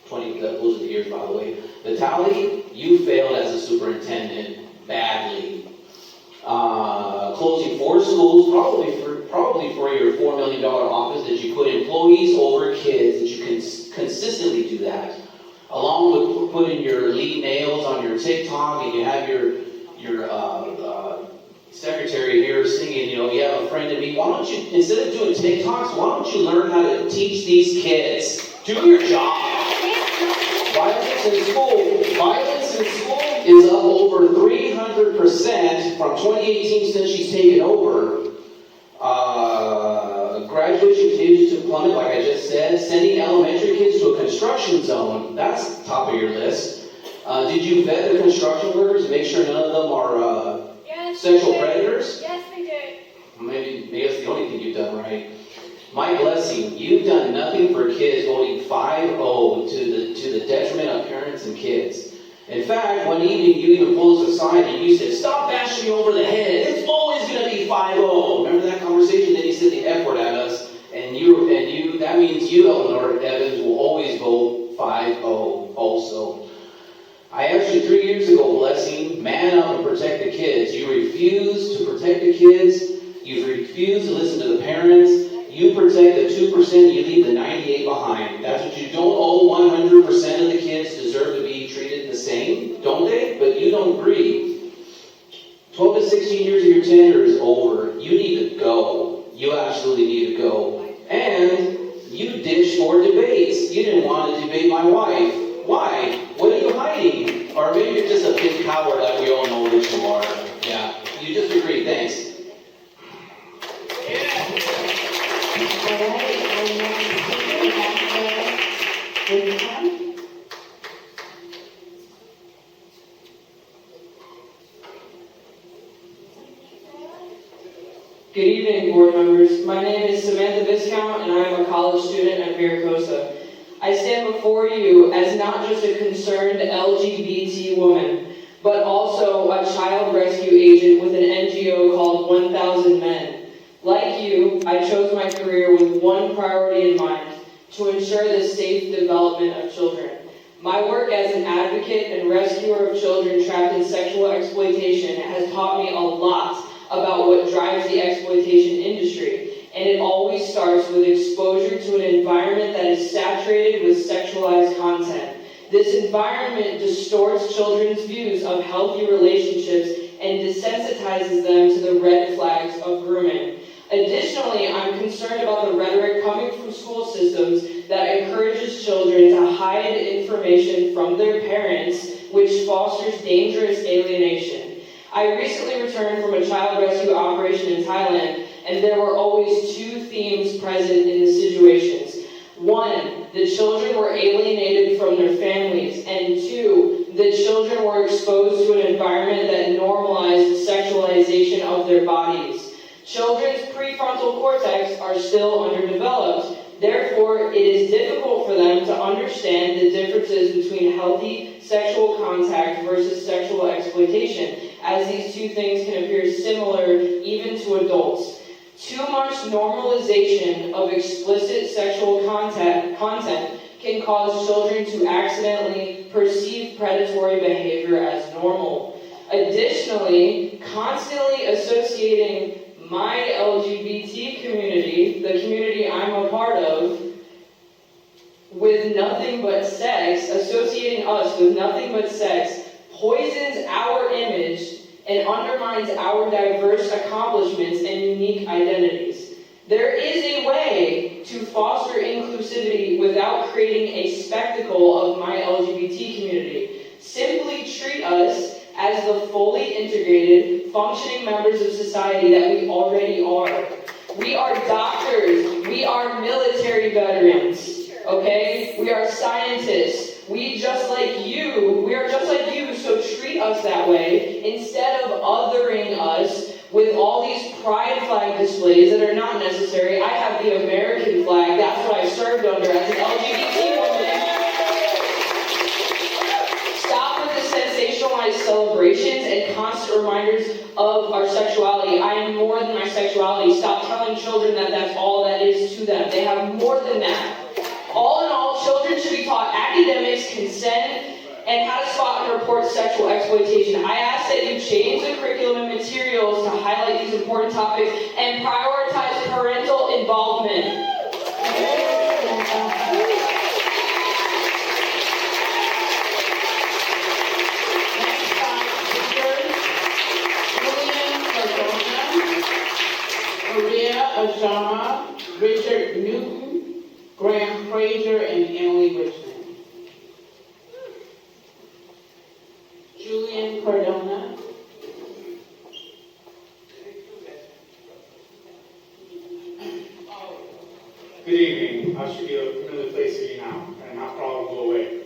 Those are the years, by the way. Vitality, you failed as a superintendent badly. Closing 4 schools, probably for your $4 million office that you put employees over kids, that you can consistently do that. Along with putting your lead nails on your TikTok, and you have your secretary here singing, you know, you have a friend in me. Why don't you, instead of doing TikToks, why don't you learn how to teach these kids? Do your job. Violence in school is up over 300% from 2018 since she's taken over. Graduation continues to plummet, like I just said. Sending elementary kids to a construction zone, that's top of your list. Did you vet the construction workers and make sure none of them are sexual predators? Yes, they did. Maybe that's the only thing you've done right. My blessing, you've done nothing for kids, voting 5-0 to the detriment of parents and kids. In fact, one evening you even pulled us aside and you said, "Stop bashing me over the head. It's always going to be 5-0. Remember that conversation? Then you said the F word at us, and that means you, Eleanor Evans, will always vote 5-0 also. I asked you 3 years ago, Blessing, man up and protect the kids. You refused to protect the kids. You refused to listen to the parents. You protect the 2%, you leave the 98 behind. That's what you don't owe. 100% of the kids deserve to be treated the same, don't they? But you don't agree. 12 to 16 years of your tenure is over. You need to go. You absolutely need to go. And you ditched 4 debates. You didn't want to debate my wife. Why? What are you hiding? Or maybe you're just a big coward like we all know that you are. Yeah, you just agree. Thanks. Good evening, board members. My name is Samantha Viscount, and I am a college student at Maricosa. I stand before you as not just a concerned LGBT woman, but also a child rescue agent with an NGO called 1,000 Men. Like you, I chose my career with one priority in mind, to ensure the safe development of children. My work as an advocate and rescuer of children trapped in sexual exploitation has taught me a lot about what drives the exploitation industry, and it always starts with exposure to an environment that is saturated with sexualized content. This environment distorts children's views of healthy relationships and desensitizes them to the red flags of grooming. Additionally, I'm concerned about the rhetoric coming from school systems that encourages children to hide information from their parents, which fosters dangerous alienation. I recently returned from a child rescue operation in Thailand, and there were always two themes present in the situations. One, the children were alienated from their families, and two, the children were exposed to an environment that normalized sexualization of their bodies. Children's prefrontal cortex are still underdeveloped. Therefore, it is difficult for them to understand the differences between healthy sexual contact versus sexual exploitation, as these two things can appear similar even to adults. Too much normalization of explicit sexual content can cause children to accidentally perceive predatory behavior as normal. Additionally, constantly associating my LGBT community, the community I'm a part of, with nothing but sex, associating us with nothing but sex, poisons our image and undermines our diverse accomplishments and unique identities. There is a way to foster inclusivity without creating a spectacle of my LGBT community. Simply treat us as the fully integrated, functioning members of society that we already are. We are doctors. We are military veterans. Okay? We are scientists. We are just like you, so treat us that way instead of othering us with all these pride flag displays that are not necessary. I have the American flag. That's what I served under as an LGBT woman. Stop with the sensationalized celebrations and constant reminders of our sexuality. I am more than my sexuality. Stop telling children that that's all that is to them. They have more than that. All in all, children should be taught academics, consent, and how to spot and report sexual exploitation. I ask that you change the curriculum and materials to highlight these important topics and prioritize parental involvement. Maria Ajama, Richard Newton, Graham Fraser, and Emily Richmond. Julian Cardona. Good evening. I should be a familiar place to you now, and my problem will go away.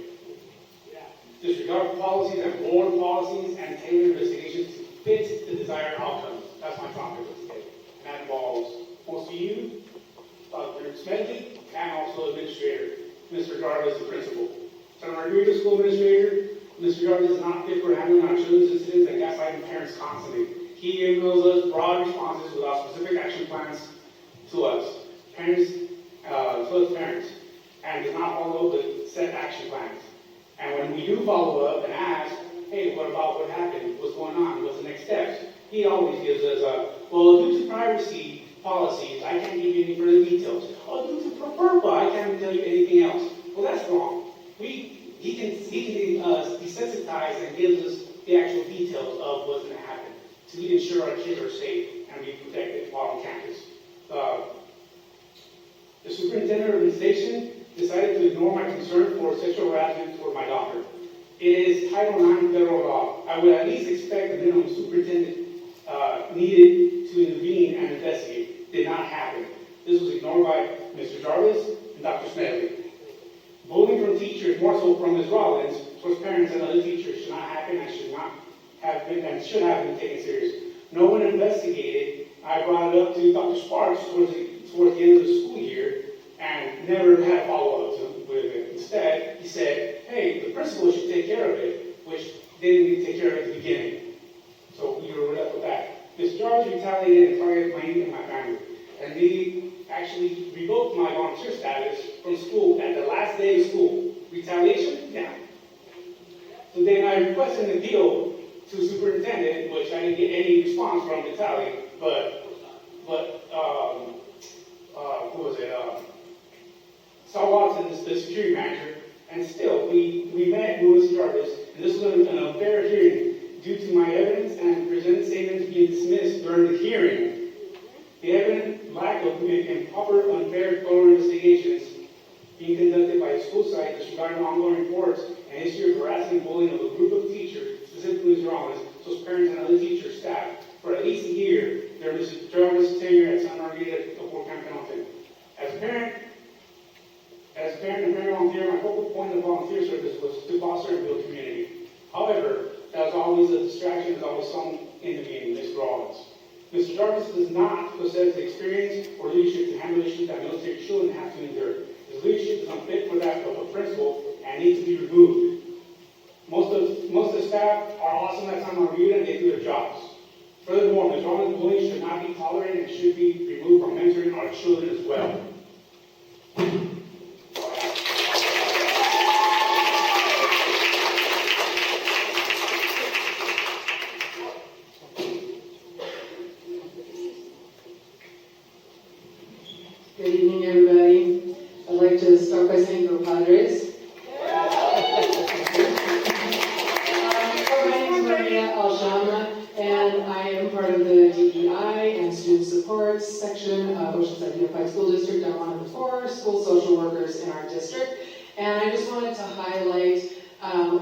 Disregard policies and board policies and tailor investigations to fit the desired outcomes. That's my topic for today. And that involves most of you, Dr. Smedley, and also administrator, Mr. Jarvis, the principal. So when I agree with the school administrator, Mr. Jarvis is not fit for handling our children's incidents and gaslighting parents constantly. He emails us broad responses without specific action plans to us, parents, and does not follow the set action plans. And when we do follow up and ask, hey, what about what happened? What's going on? What's the next steps? He always gives us well, due to privacy policies, I can't give you any further details. Oh, due to FERPA, I can't tell you anything else. Well, that's wrong. He can desensitize and gives us the actual details of what's going to happen to ensure our kids are safe and be protected while on campus. The superintendent of the station decided to ignore my concern for sexual harassment toward my daughter. It is Title IX federal law. I would at least expect the minimum superintendent needed to intervene and investigate. Did not happen. This was ignored by Mr. Jarvis and Dr. Smedley. Bullying from teachers, more so from Ms. Rollins, towards parents and other teachers should not happen and should have been taken serious. No one investigated I brought it up to Dr. Sparks towards the end of the school year and never had a follow-up with it. Instead, he said, hey, the principal should take care of it, which they didn't need to take care of it at the beginning. So we were left with that. Mr. Jarvis retaliated and targeted me and my family. And they actually revoked my volunteer status from school at the last day of school. Retaliation? Yeah. So then I requested an appeal to the superintendent, which I didn't get any response from Vitaly, but who was it? Saul Watson is the security manager, and still, we met with Mr. Jarvis, and this was an unfair hearing due to my evidence and presented statements being dismissed during the hearing. The evident lack of improper, unfair, thorough investigations being conducted by the school site disregarding ongoing reports and history of harassing and bullying of a group of teachers, specifically Mr. Ramos, so parents and other teachers, staff, for at least a year during Mr. Jarvis' tenure at Santa Margarita of Fort Camp Pendleton. As a parent and parent volunteer, my focal point of volunteer service was to foster and build community. However, that was always a distraction, there's always some intervening, Mr. Rollins. Mr. Jarvis does not possess the experience or leadership to handle issues that military children have to endure. His leadership is unfit for that of a principal and needs to be removed. Most of the staff are awesome at Santa Margarita and they do their jobs. Furthermore, Ms. Rollins' bullying should not be tolerated and should be removed from mentoring our children as well. Good evening, everybody. I'd like to start by saying go Padres. My name is Maria Aljama, and I am part of the DEI and Student Support section of Oceanside Unified School District. I'm one of the 4 school social workers in our district, and I just wanted to highlight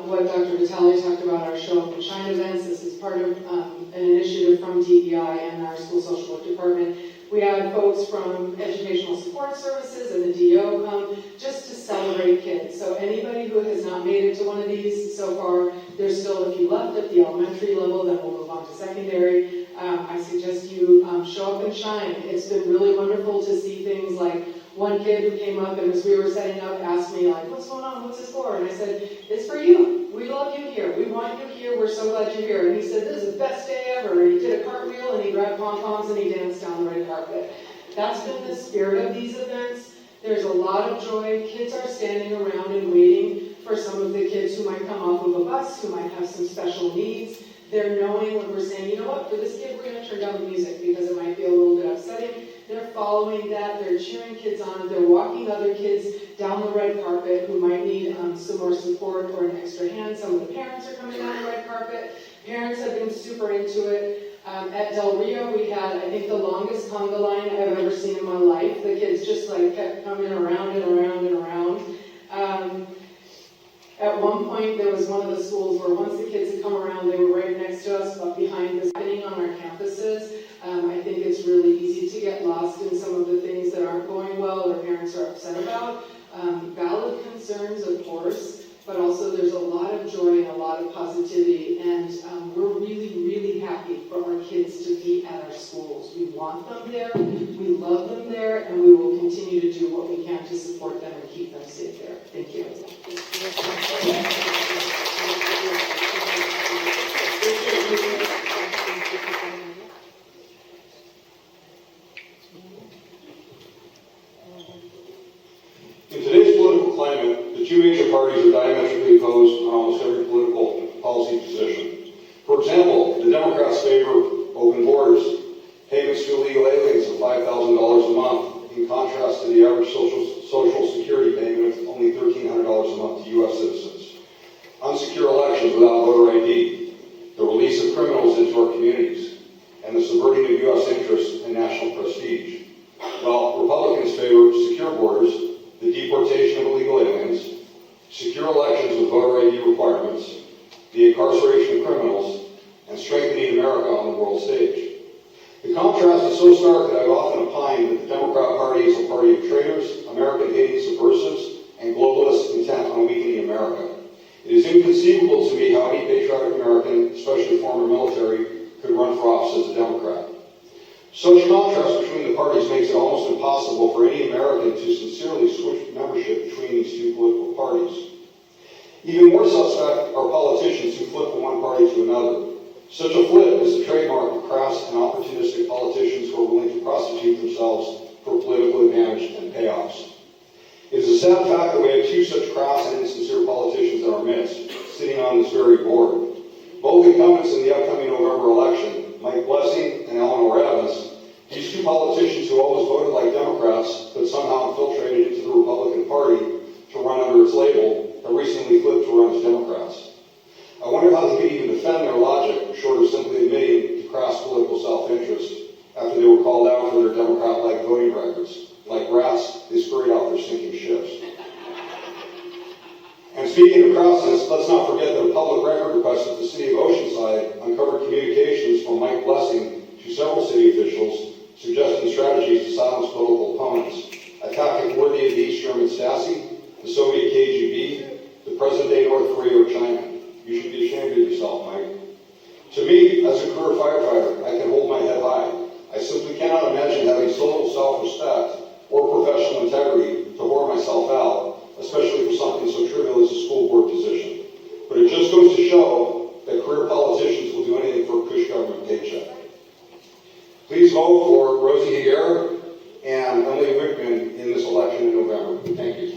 what Dr. Vitale talked about, our Show Up and Shine events. This is part of an initiative from DEI and our school social work department. We had folks from Educational Support Services and the DO come just to celebrate kids. So anybody who has not made it to one of these so far, there's still a few left at the elementary level, then we'll move on to secondary. I suggest you show up and shine. It's been really wonderful to see things like one kid who came up and as we were setting up asked me like, what's going on, what's this for? And I said, it's for you. We love you here. We want you here. We're so glad you're here. And he said, this is the best day ever. And he did a cartwheel and he grabbed pom-poms and he danced down the red carpet. That's been the spirit of these events. There's a lot of joy. Kids are standing around and waiting for some of the kids who might come off of a bus, who might have some special needs. They're knowing when we're saying, you know what, for this kid, we're going to turn down the music because it might be a little bit upsetting. They're following that. They're cheering kids on. They're walking other kids down the red carpet who might need some more support or an extra hand. Some of the parents are coming down the red carpet. Parents have been super into it. At Del Rio, we had, I think, the longest conga line I've ever seen in my life. The kids just like kept coming around and around and around. At one point, there was one of the schools where once the kids had come around, they were right next to us, but behind this happening on our campuses. I think it's really easy to get lost in some of the things that aren't going well or parents are upset about. Valid concerns, of course, but also there's a lot of joy and a lot of positivity, and we're really, really happy for our kids to be at our schools. We want them there, we love them there, and we will continue to do what we can to support them and keep them safe there. Thank you. In today's political climate, the 2 major parties are diametrically opposed on almost every political policy position. For example, the Democrats favor open borders, payments to illegal aliens of $5,000 a month, in contrast to the average social security payment of only $1,300 a month to U.S. citizens. Unsecure elections without voter ID, the release of criminals into our communities, and the subverting of U.S. interests and national prestige. While Republicans favor secure borders, the deportation of illegal aliens, secure elections with voter ID requirements, the incarceration of criminals, and strengthening America on the world stage. The contrast is so stark that I've often opined that the Democrat Party is a party of traitors, American-hating subversives, and globalists intent on weakening America. It is inconceivable to me how any patriotic American, especially former military, could run for office as a Democrat. Such contrast between the parties makes it almost impossible for any American to sincerely switch membership between these two political parties. Even more suspect are politicians who flip from one party to another. Such a flip is the trademark of crass and opportunistic politicians who are willing to prostitute themselves for political advantage and payoffs. It is a sad fact that we have two such crass and insincere politicians in our midst, sitting on this very board. Both incumbents in the upcoming November election, Mike Blessing and Eleanor Evans, these two politicians who always voted like Democrats but somehow infiltrated into the Republican Party to run under its label, have recently flipped to run as Democrats. I wonder how they could even defend their logic, short of simply admitting to crass political self-interest, after they were called out for their Democrat-like voting records. Like rats, they scurried out their sinking ships. And speaking of crassness, let's not forget that a public record request at the City of Oceanside uncovered communications from Mike Blessing to several city officials suggesting strategies to silence political opponents, a tactic worthy of the East German Stasi, the Soviet KGB, the present-day North Korea or China. You should be ashamed of yourself, Mike. To me, as a career firefighter, I can hold my head high. I simply cannot imagine having so little self-respect or professional integrity to whore myself out, especially for something so trivial as a school board position. But it just goes to show that career politicians will do anything for a cush government paycheck. Please vote for Rosie Higuera and Emily Wickman in this election in November. Thank you.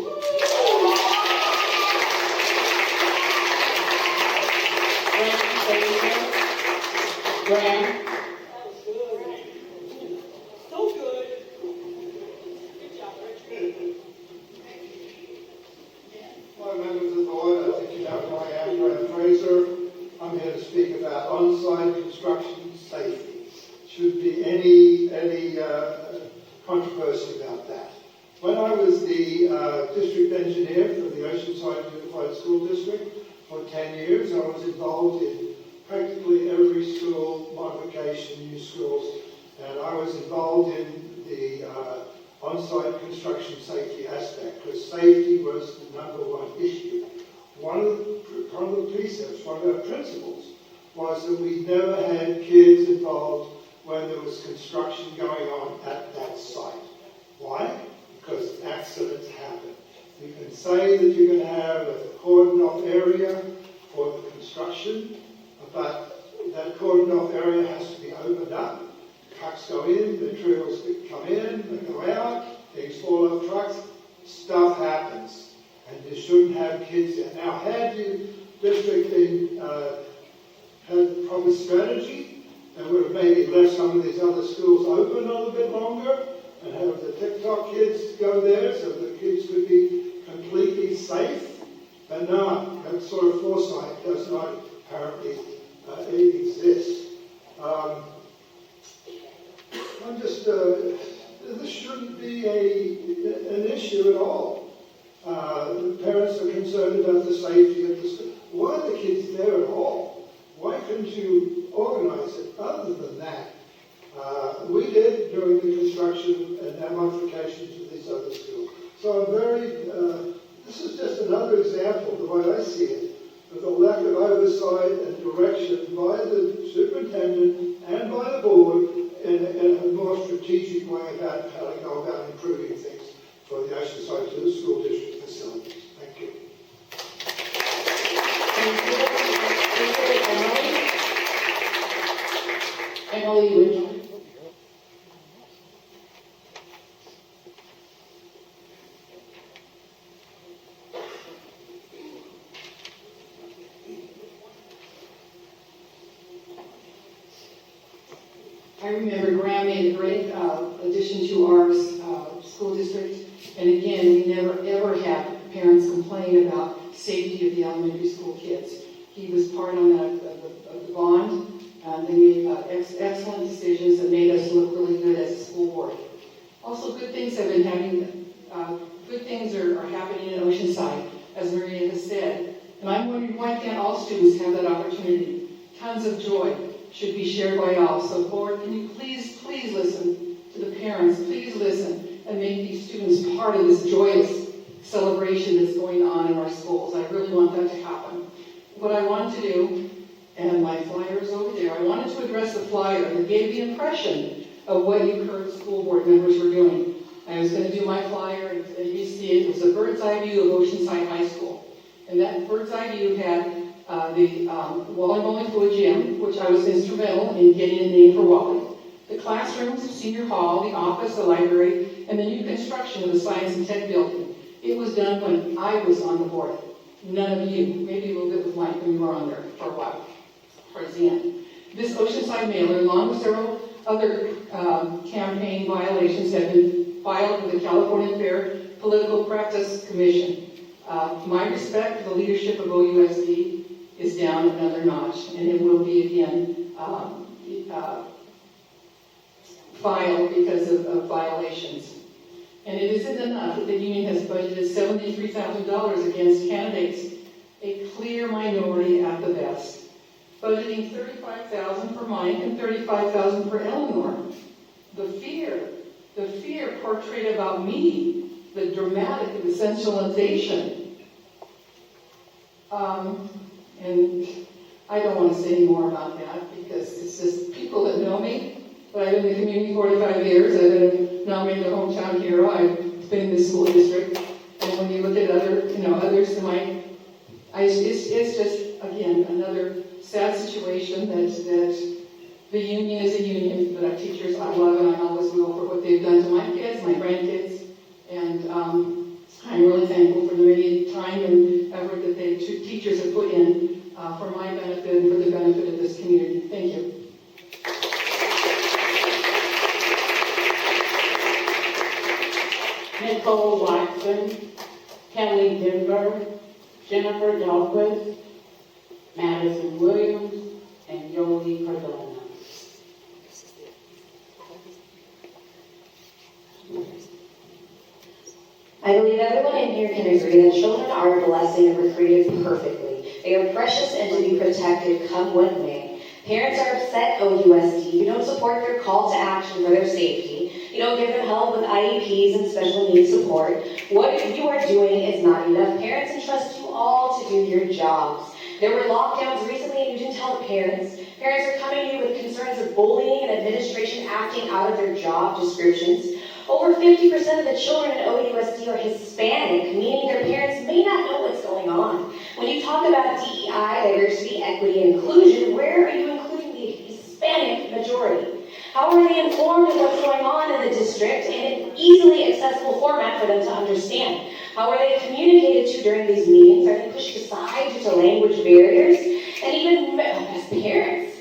Graham? So good. Good job, Richard. Hello, members of the board. I think you know who I am, Graham Fraser. I'm here to speak about on-site construction safety. Shouldn't be any controversy about that. When I was the district engineer for the Oceanside Unified School District for 10 years, I was involved in practically every school modification, new schools, and I was involved in the on-site construction safety aspect, because safety was the number one issue. One of the precepts, one of our principles, was that we never had kids involved when there was construction going on at that site. Why? Because accidents happen. You can say that you're going to have a cordoned off area for the construction, but that cordoned off area has to be opened up. Trucks go in, materials come in, they go out, things fall off trucks, stuff happens. And you shouldn't have kids there. Now, had your district had the proper strategy, and would have maybe left some of these other schools open a little bit longer, and have the TikTok kids go there so the kids could be completely safe. But no, that sort of foresight does not apparently exist. This shouldn't be an issue at all. The parents are concerned about the safety of the school. Why are the kids there at all? Why couldn't you organize it other than that? We did during the construction and now modifications of these other schools. So this is just another example, the way I see it, of the lack of oversight and direction by the superintendent and by the board in a more strategic way about how to go about improving things for the Oceanside School District facilities. Thank you. Emily Richard. I remember Graham made a great addition to our school district. And again, we never ever had parents complain about safety of the elementary school kids. He was part of the bond. They made excellent decisions that made us look really good as a school board. Also, good things have been happening. Good things are happening in Oceanside, as Maria has said. And I'm wondering, why can't all students have that opportunity? Tons of joy should be shared by all. So, board, can you please listen to the parents? Please listen and make these students part of this joyous celebration that's going on in our schools. I really want that to happen. What I want to do, and my flyer is over there, I wanted to address the flyer that gave the impression of what you heard school board members were doing. I was going to do my flyer, and you see it was a bird's eye view of Oceanside High School. And that bird's eye view had the Wally Bowling Fluid Gym, which I was instrumental in getting a name for Wally. The classrooms, senior hall, the office, the library, and the new construction of the Science and Tech building. It was done when I was on the board. None of you. Maybe a little bit with Mike when you were on there for a while, towards the end. This Oceanside mailer, along with several other campaign violations, have been filed with the California Fair Political Practice Commission. My respect for the leadership of OUSD is down another notch, and it will be again filed because of violations. And it isn't enough that the union has budgeted $73,000 against candidates, a clear minority at the best, budgeting $35,000 for Mike and $35,000 for Eleanor. The fear portrayed about me, the dramatic essentialization. And I don't want to say any more about that because it's just people that know me. But I've been in the community 45 years. I've been nominated the hometown hero. I've been in the school district. And when you look at others in it's just, again, another sad situation that the union is a union, but our teachers I love and I always will for what they've done to my kids, my grandkids. And I'm really thankful for the many time and effort that the teachers have put in for my benefit and for the benefit of this community. Thank you. Nicole Watson, Kelly Denver, Jennifer Dahlquist, Madison Williams, and Yoli Cardona. I believe everyone in here can agree that children are a blessing and were created perfectly. They are precious and to be protected, come what may. Parents are upset, OUSD. You don't support their call to action for their safety. You don't give them help with IEPs and special needs support. What you are doing is not enough. Parents entrust you all to do your jobs. There were lockdowns recently and you didn't tell the parents. Parents are coming to you with concerns of bullying and administration acting out of their job descriptions. Over 50% of the children in OUSD are Hispanic, meaning their parents may not know what's going on. When you talk about DEI, diversity, equity, and inclusion, where are you including the Hispanic majority? How are they informed of what's going on in the district in an easily accessible format for them to understand? How are they communicated to during these meetings? Are they pushed aside due to language barriers? And even as parents,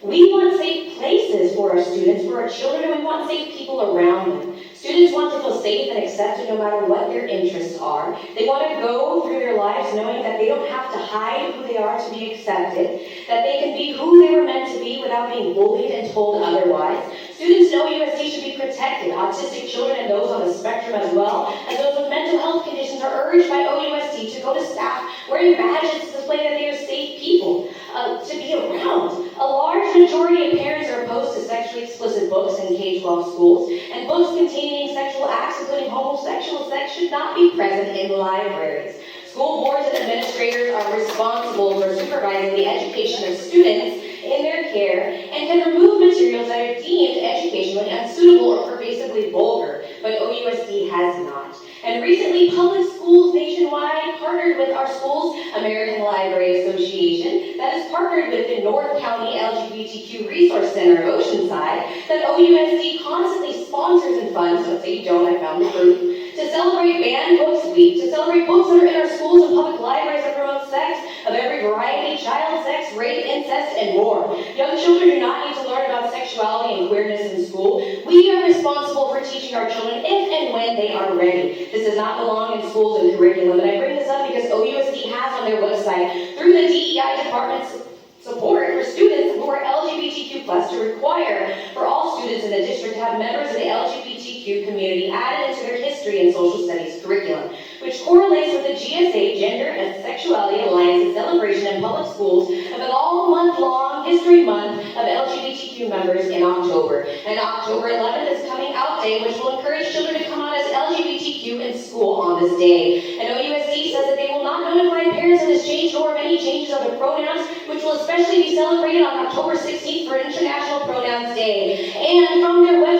we want safe places for our students, for our children, and we want safe people around them. Students want to feel safe and accepted no matter what their interests are. They want to go through their lives knowing that they don't have to hide who they are to be accepted, that they can be who they were meant to be without being bullied and told otherwise. Students know USD should be protected. Autistic children and those on the spectrum as well as those with mental health conditions are urged by OUSD to go to staff wearing badges to display that they are safe people to be around. A large majority of parents are opposed to sexually explicit books in K-12 schools, and books containing sexual acts, including homosexual sex, should not be present in libraries. School boards and administrators are responsible for supervising the education of students in their care and can remove materials that are deemed educationally unsuitable or pervasively vulgar, but OUSD has not. And recently, public schools nationwide partnered with our schools, American Library Association, that is partnered with the North County LGBTQ Resource Center, Oceanside, that OUSD constantly sponsors and funds, so say you don't, I found the proof, to celebrate Banned Books Week, to celebrate books that are in our schools and public libraries that promote sex of every variety, child sex, rape, incest, and more. Young children do not need to learn about sexuality and queerness in school. We are responsible for teaching our children if and when they are ready. This does not belong in schools and curriculum, and I bring this up because OUSD has on their website, through the DEI department's support for students who are LGBTQ+, to require for all students in the district to have members of the LGBTQ community added into their history and social studies curriculum, which correlates with the GSA Gender and Sexuality Alliance's celebration in public schools of an all-month-long History Month of LGBTQ members in October. And October 11th is Coming Out Day, which will encourage children to come out as LGBTQ in school on this day. And OUSD says that they will not notify parents of this change nor of any changes of their pronouns, which will especially be celebrated on October 16th for International Pronouns Day. And from their website,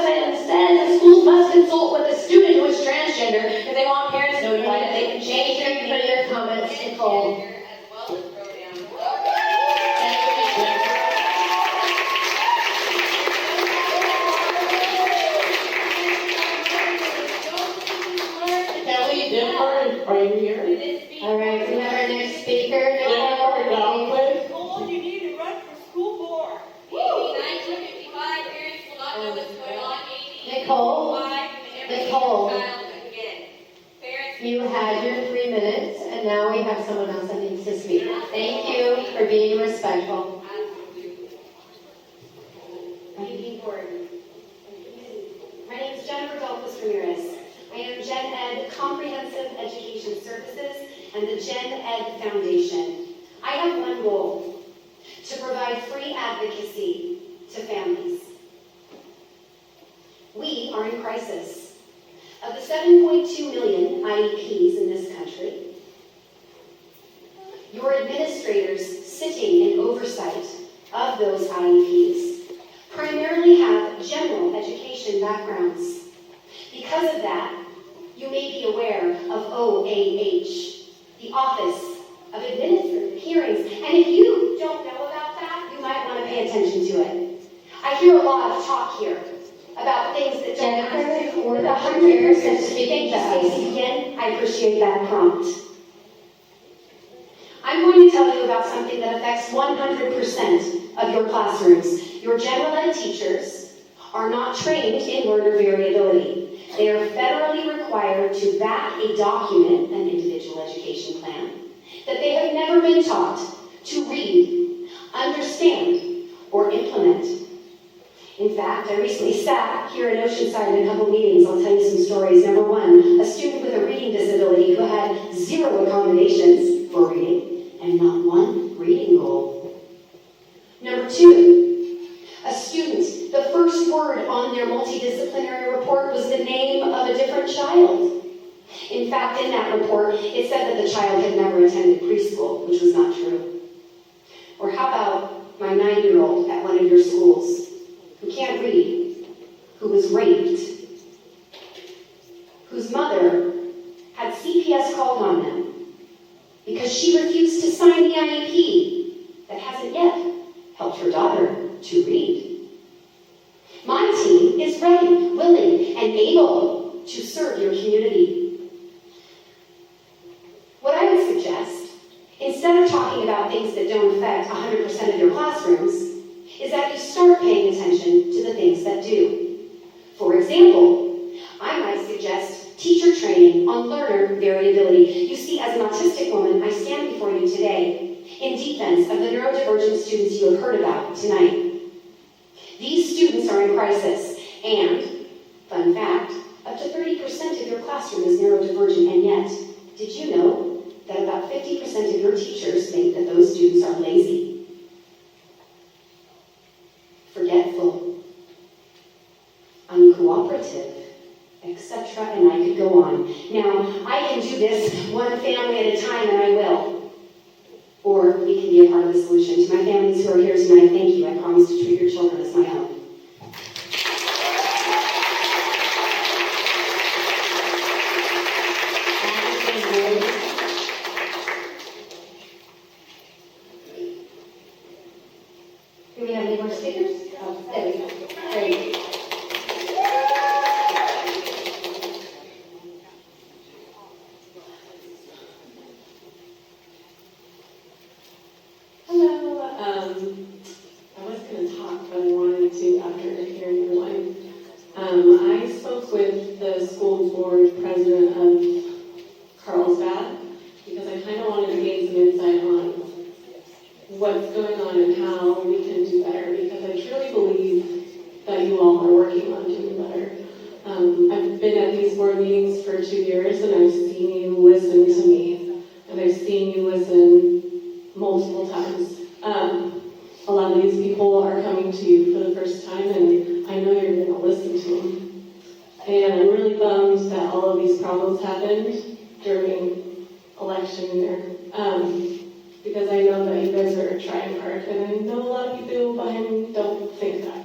Nicole, Nicole, again. Parents. you had your 3 minutes, and now we have someone else that needs to speak. Thank you for being respectful. Evening Board. My name is Jennifer Dolphus Ramirez. I am Gen Ed Comprehensive Education Services and the Gen Ed Foundation. I have one goal: to provide free advocacy to families. We are in crisis. Of the 7.2 million IEPs in this country, your administrators sitting in oversight of those IEPs primarily have general education backgrounds. Because of that, you may be aware of OAH, the Office of Administrative Hearings. And if you don't know about that, you might want to pay attention to it. I hear a lot of talk here about things that don't have to do with 100% speaking. Thank you, Stacey, again. I appreciate that prompt. I'm going to tell you about something that affects 100% of your classrooms. Your general ed teachers are not trained in learner variability. They are federally required to back a document, an individual education plan, that they have never been taught to read, understand, or implement. In fact, I recently sat here in Oceanside in a couple meetings. I'll tell you some stories. Number one, a student with a reading disability who had 0 accommodations for reading and not one reading goal. Number two, a student, the first word on their multidisciplinary report was the name of a different child. In fact, in that report, it said that the child had never attended preschool, which was not true. Or how about my 9-year-old at one of your schools, who can't read, who was raped, whose mother had CPS called on them because she refused to sign the IEP that hasn't yet helped her daughter to read. My team is ready, willing, and able to serve your community. What I would suggest, instead of talking about things that don't affect 100% of your classrooms, is that you start paying attention to the things that do. For example, I might suggest teacher training on learner variability. You see, as an autistic woman, I stand before you today in defense of the neurodivergent students you have heard about tonight. These students are in crisis, and, fun fact, up to 30% of your classroom is neurodivergent, and yet, did you know that about 50% of your teachers think that those students are lazy, forgetful, uncooperative, etc., and I could go on. Now, I can do this one family at a time, and I will. Or we can be a part of the solution. To my families who are here tonight, thank you. I promise to treat your children as my own. Do we have any more speakers? Oh, there we go. Great. Hello. I was going to talk, but I wanted to after hearing everyone. I spoke with the school board president of Carlsbad because I kind of wanted to gain some insight on what's going on and how we can do better, because I truly believe that you all are working on doing better. I've been at these board meetings for 2 years, and I've seen you listen to me, and I've seen you listen multiple times. A lot of these people are coming to you for the first time, and I know you're going to listen to them. And I'm really bummed that all of these problems happened during election year. Because I know that you guys are trying hard, and I know a lot of people behind me don't think that.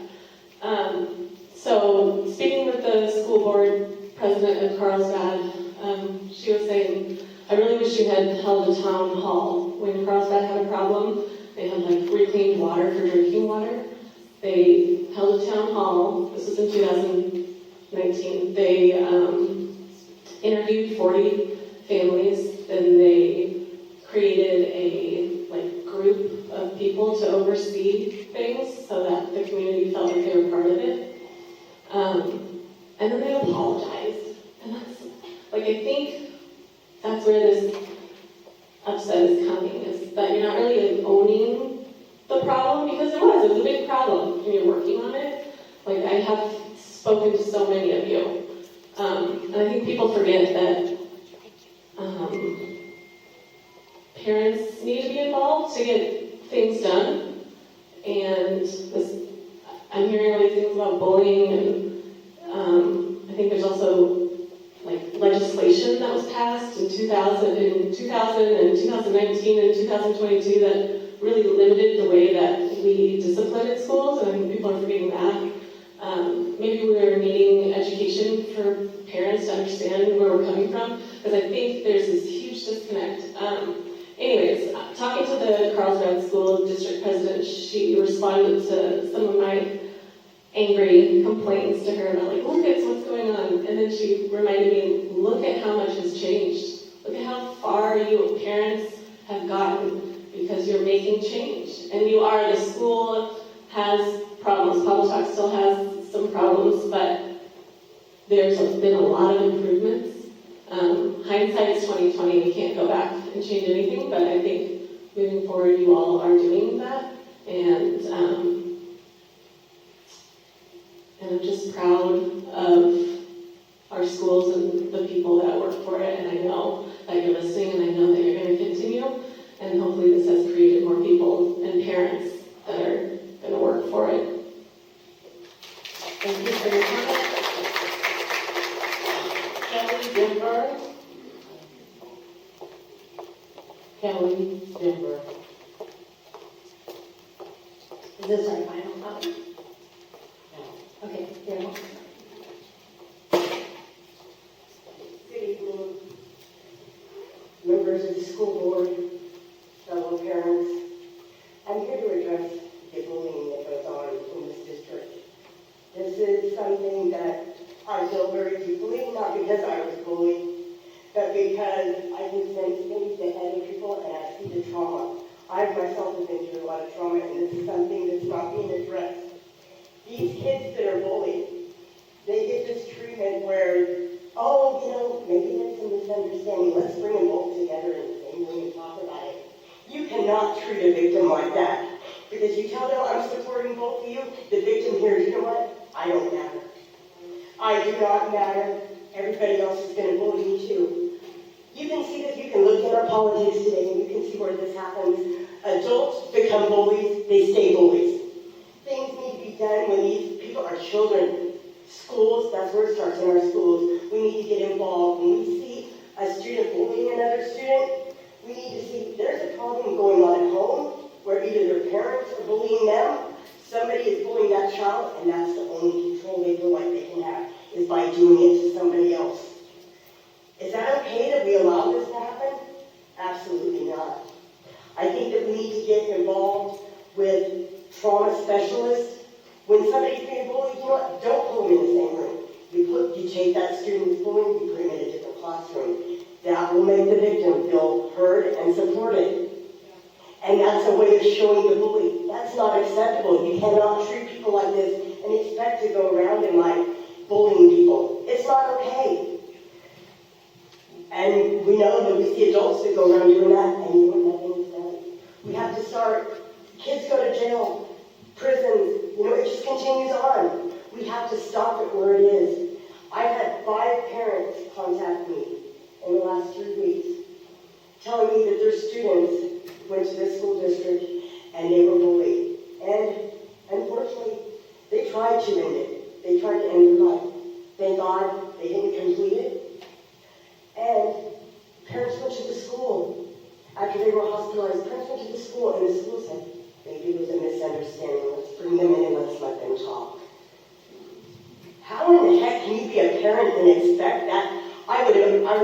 So, speaking with the school board president of Carlsbad, she was saying, I really wish you had held a town hall. When Carlsbad had a problem, they had reclaimed water for drinking water. They held a town hall. This was in 2019. They interviewed 40 families, then they created a group of people to oversee things so that the community felt like they were part of it. and then they apologized. And that's, like, I think that's where this upset is coming, is that you're not really like, owning the problem, because it was a big problem, and you're working on it. Like, I have spoken to so many of you. And I think people forget that parents need to be involved to get things done. And I'm hearing all these things about bullying, and I think there's also like legislation that was passed in 2000 and 2019 and 2022 that really limited the way that we discipline in schools, and I think people are forgetting that. Maybe we're needing education for parents to understand where we're coming from, because I think there's this huge disconnect. Anyways, talking to the Carlsbad School District President, she responded to some of my angry complaints to her about, like, look at what's going on. And then she reminded me, look at how much has changed. Look at how far you parents have gotten because you're making change. And you are, the school has problems. Public Talk still has some problems, but there's been a lot of improvements. Hindsight's 2020, we can't go back and change anything, but I think moving forward you all are doing that. And I'm just proud of our schools and the people that work for it, and I know that you're listening, and I know that you're going to continue, and hopefully this has created more people and parents that are going to work for it. Thank you for your comment. Kelly Denver. Kelly Denver. Is this our final comment? Okay, here. Good evening, members of the school board, fellow parents. I'm here to address the bullying that goes on in this district. This is something that I feel very deeply, not because I was bullied, but because I can sense things that other people, and I see the trauma. I myself have been through a lot of trauma, and this is something that's not being addressed. These kids that are bullied, they get this treatment where, oh, you know, maybe there's some misunderstanding. Let's bring them both together in the same room and talk about it. You cannot treat a victim like that. Because you tell them I'm supporting both of you, the victim hears, you know what? I don't matter. I do not matter. Everybody else is going to bully me too. You can see this, you can look at our politics today, and you can see where this happens. Adults become bullies, they stay bullies. Things need to be done when these people are children. Schools, that's where it starts in our schools. We need to get involved. When we see a student bullying another student, we need to see there's a problem going on at home where either their parents are bullying them, somebody is bullying that child, and that's the only control they feel like they can have, is by doing it to somebody else. Is that okay that we allow this to happen? Absolutely not. I think that we need to get involved with trauma specialists. When somebody's being bullied, you know what? Don't put them in the same room. You take that student who's bullying, you put him in a different classroom. That will make the victim feel heard and supported. And that's a way of showing the bully. That's not acceptable. You cannot treat people like this and expect to go around in life bullying people. It's not okay. And we know that we see adults that go around doing that, and you know nothing's done. We have to start. Kids go to jail, prisons, you know, it just continues on. We have to stop it where it is. I've had 5 parents contact me in the last 3 weeks, telling me that their students went to this school district and they were bullied. And unfortunately, they tried to end it. They tried to end their life. Thank God they didn't complete it. And parents went to the school. After they were hospitalized, parents went to the school, and the school said, maybe it was a misunderstanding. Let's bring them in and let's let them talk. How in the heck can you be a parent and expect that? I don't even know, I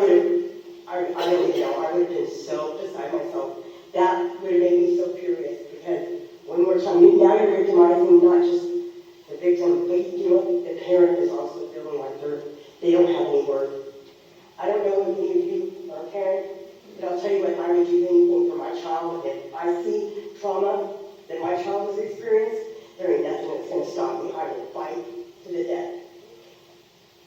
would have been so beside myself. That would have made me so furious, because one more time, now you're victimizing not just the victim, but you know, the parent is also feeling like they don't have any worth. I don't know if any of you are a parent, but I'll tell you what, I would do anything for my child. If I see trauma that my child has experienced, there ain't nothing that's going to stop me. I will fight to the death.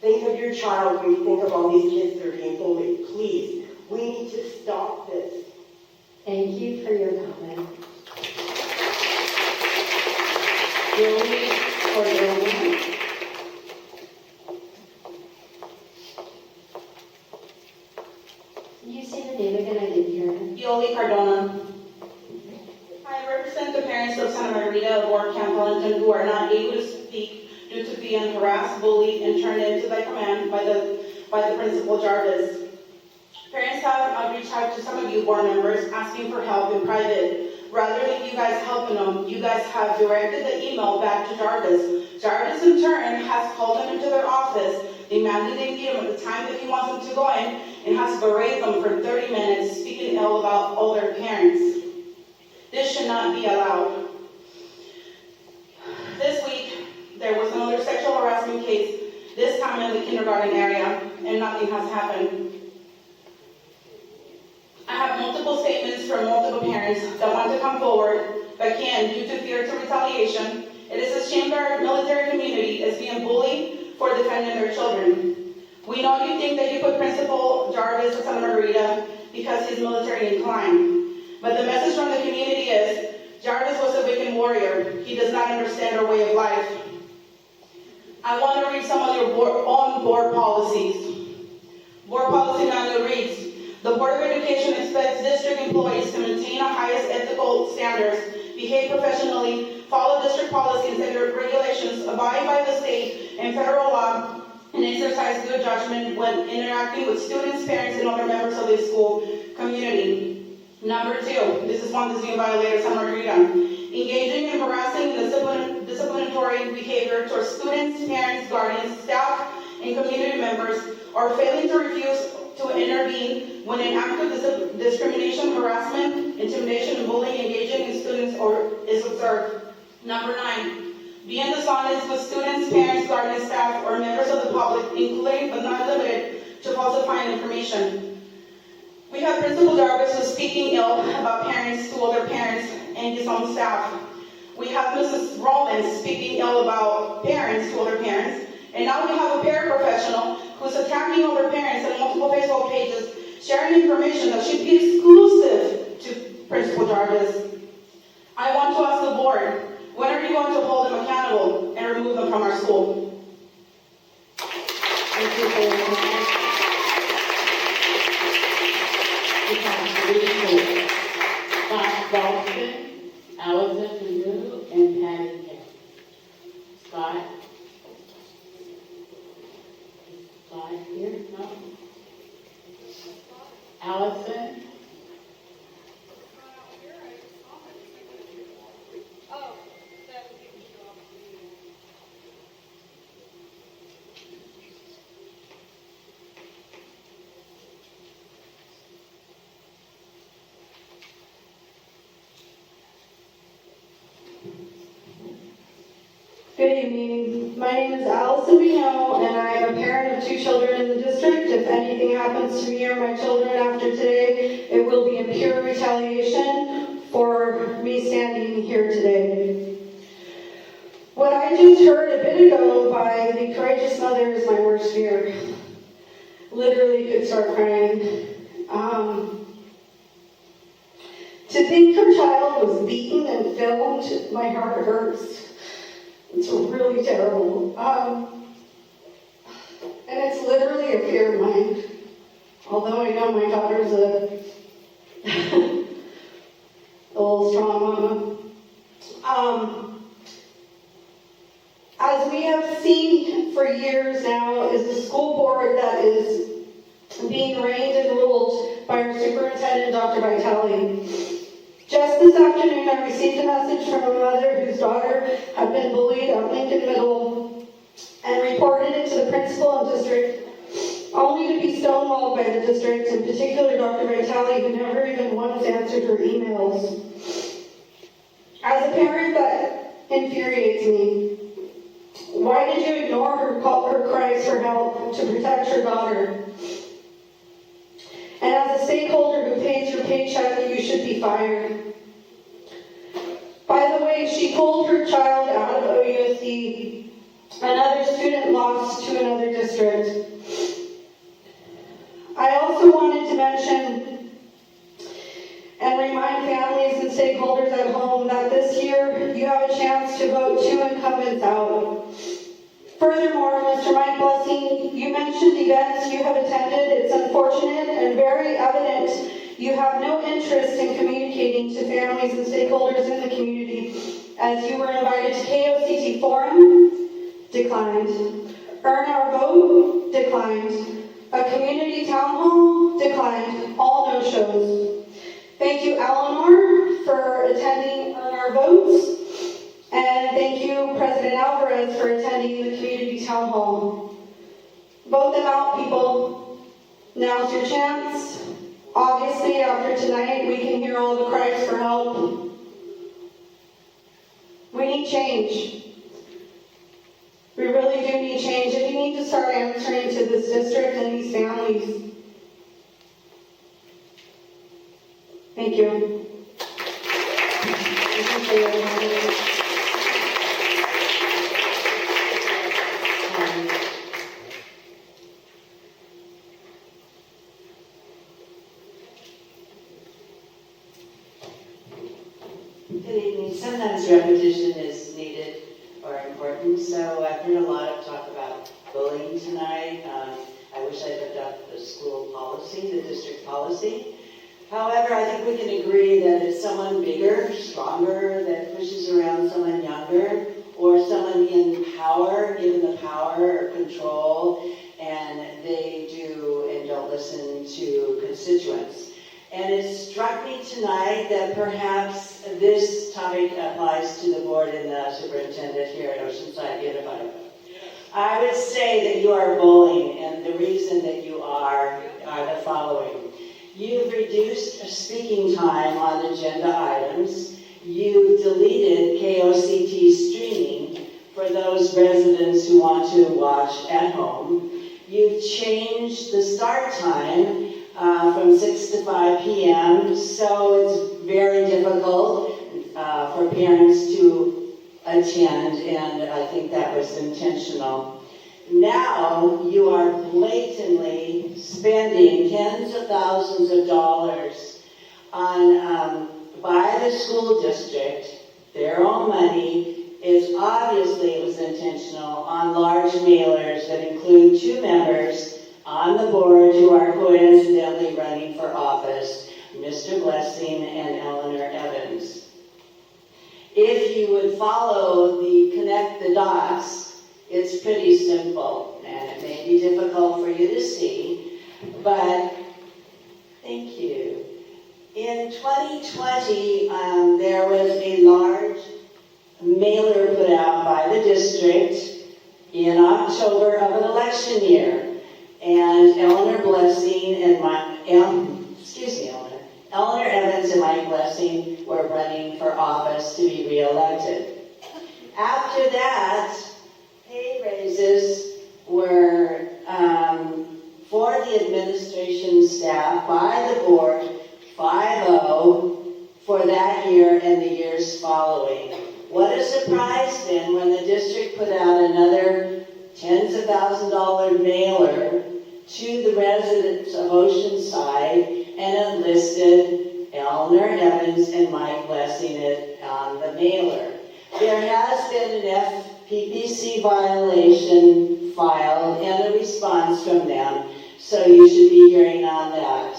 Thank your child when you think of all these kids that are being bullied. Please, we need to stop this. Thank you for your comment. Julie Cordova. Can you say your name again? I didn't hear it. Yoli Cardona. I represent the parents of Santa Margarita of Ward Camp Wellington who are not able to speak due to being harassed, bullied, and turned into by command by the Principal Jarvis. Parents have reached out to some of you board members asking for help in private. Rather than you guys helping them, you guys have directed the email back to Jarvis. Jarvis in turn has called them into their office, demanding they meet him at the time that he wants them to go in, and has berated them for 30 minutes, speaking ill about all their parents. This should not be allowed. This week, there was another sexual harassment case, this time in the kindergarten area, and nothing has happened. I have multiple statements from multiple parents that want to come forward, but can't due to fear to retaliation. It is a shame that our military community is being bullied for defending their children. We know you think that you put Principal Jarvis of Santa Margarita because he's military inclined, but the message from the community is Jarvis was a wicked warrior. He does not understand our way of life. I want to read some of your own board policies. Board policy manual reads, the Board of Education expects district employees to maintain the highest ethical standards, behave professionally, follow district policies and regulations, abide by the state and federal law, and exercise good judgment when interacting with students, parents, and other members of the school community. Number 2, this is one that's being violated, Santa Margarita. Engaging in harassing and disciplinatory behavior towards students, parents, guardians, staff, and community members, or failing to refuse to intervene when an act of discrimination, harassment, intimidation, and bullying engaging in students is observed. Number 9, being dishonest with students, parents, guardians, staff, or members of the public, including but not limited to falsifying information. We have Principal Jarvis who's speaking ill about parents to other parents and his own staff. We have Mrs. Roman speaking ill about parents to other parents. And now we have a paraprofessional who's attacking other parents on multiple Facebook pages, sharing information that should be exclusive to Principal Jarvis. I want to ask the board, when are you going to hold them accountable and remove them from our school? Thank you for your comment. We have 3 more. Scott Dalton, Allison Perdue, and Patty Kay. Scott? Scott here? No? Allison? Good evening. My name is Allison Pino, and I am a parent of 2 children in the district. If anything happens to me or my children after today, it will be in pure retaliation for me standing here today. What I just heard a bit ago by the courageous mother is my worst fear. Literally could start crying. To think her child was beaten and filmed, my heart hurts. It's really terrible. And it's literally a fear of mine. Although I know my daughter's a little strong mama. As we have seen for years now, is a school board that is being reigned and ruled by our superintendent, Dr. Vitale. Just this afternoon, I received a message from a mother whose daughter had been bullied at Lincoln Middle and reported it to the principal and district, only to be stonewalled by the district, in particular Dr. Vitale, who never even once answered her emails. As a parent, that infuriates me. Why did you ignore her cries for help to protect her daughter? And as a stakeholder who pays your paycheck, you should be fired. By the way, she pulled her child out of OUSD. Another student lost to another district. Commission and remind families and stakeholders at home that this year you have a chance to vote 2 incumbents out. Furthermore, Mr. Mike Blessing, you mentioned events you have attended. It's unfortunate and very evident you have no interest in communicating to families and stakeholders in the community, as you were invited to KOCT Forum, declined. Earn Our Vote, declined. A community town hall, declined. All no-shows. Thank you, Eleanor, for attending Earn Our Votes. And thank you, President Alvarez, for attending the community town hall. Vote them out, people. Now's your chance. Obviously, after tonight, we can hear all the cries for help. We need change. We really do need change, and you need to start answering to this district and these families. Thank you. Good evening. Sometimes repetition is needed or important, so I've heard a lot of talk about bullying tonight. I wish I'd looked up the school policy, the district policy. However, I think we can agree that it's someone bigger, stronger, that pushes around someone younger, or someone in power, given the power or control, and they do and don't listen to constituents. And it struck me tonight that perhaps this topic applies to the board and the superintendent here at Oceanside Unified. I would say that you are bullying, and the reason that you are the following. You've reduced speaking time on agenda items. You've deleted KOCT streaming for those residents who want to watch at home. You've changed the start time from 6 to 5 p.m., so it's very difficult for parents to attend, and I think that was intentional. Now you are blatantly spending tens of thousands of dollars on by the school district, their own money. It's obviously it was intentional on large mailers that include 2 members on the board who are coincidentally running for office, Mr. Blessing and Eleanor Evans. If you would follow the connect the dots, it's pretty simple, and it may be difficult for you to see, but thank you. In 2020, there was a large mailer put out by the district in October of an election year. And Eleanor Blessing and Eleanor Evans and Mike Blessing were running for office to be reelected. After that, pay raises were for the administration staff by the board 5-0 for that year and the years following. What a surprise then when the district put out another tens of $1,000 mailer to the residents of Oceanside, and it listed Eleanor Evans and Mike Blessing on the mailer. There has been an FPPC violation filed and a response from them, so you should be hearing on that.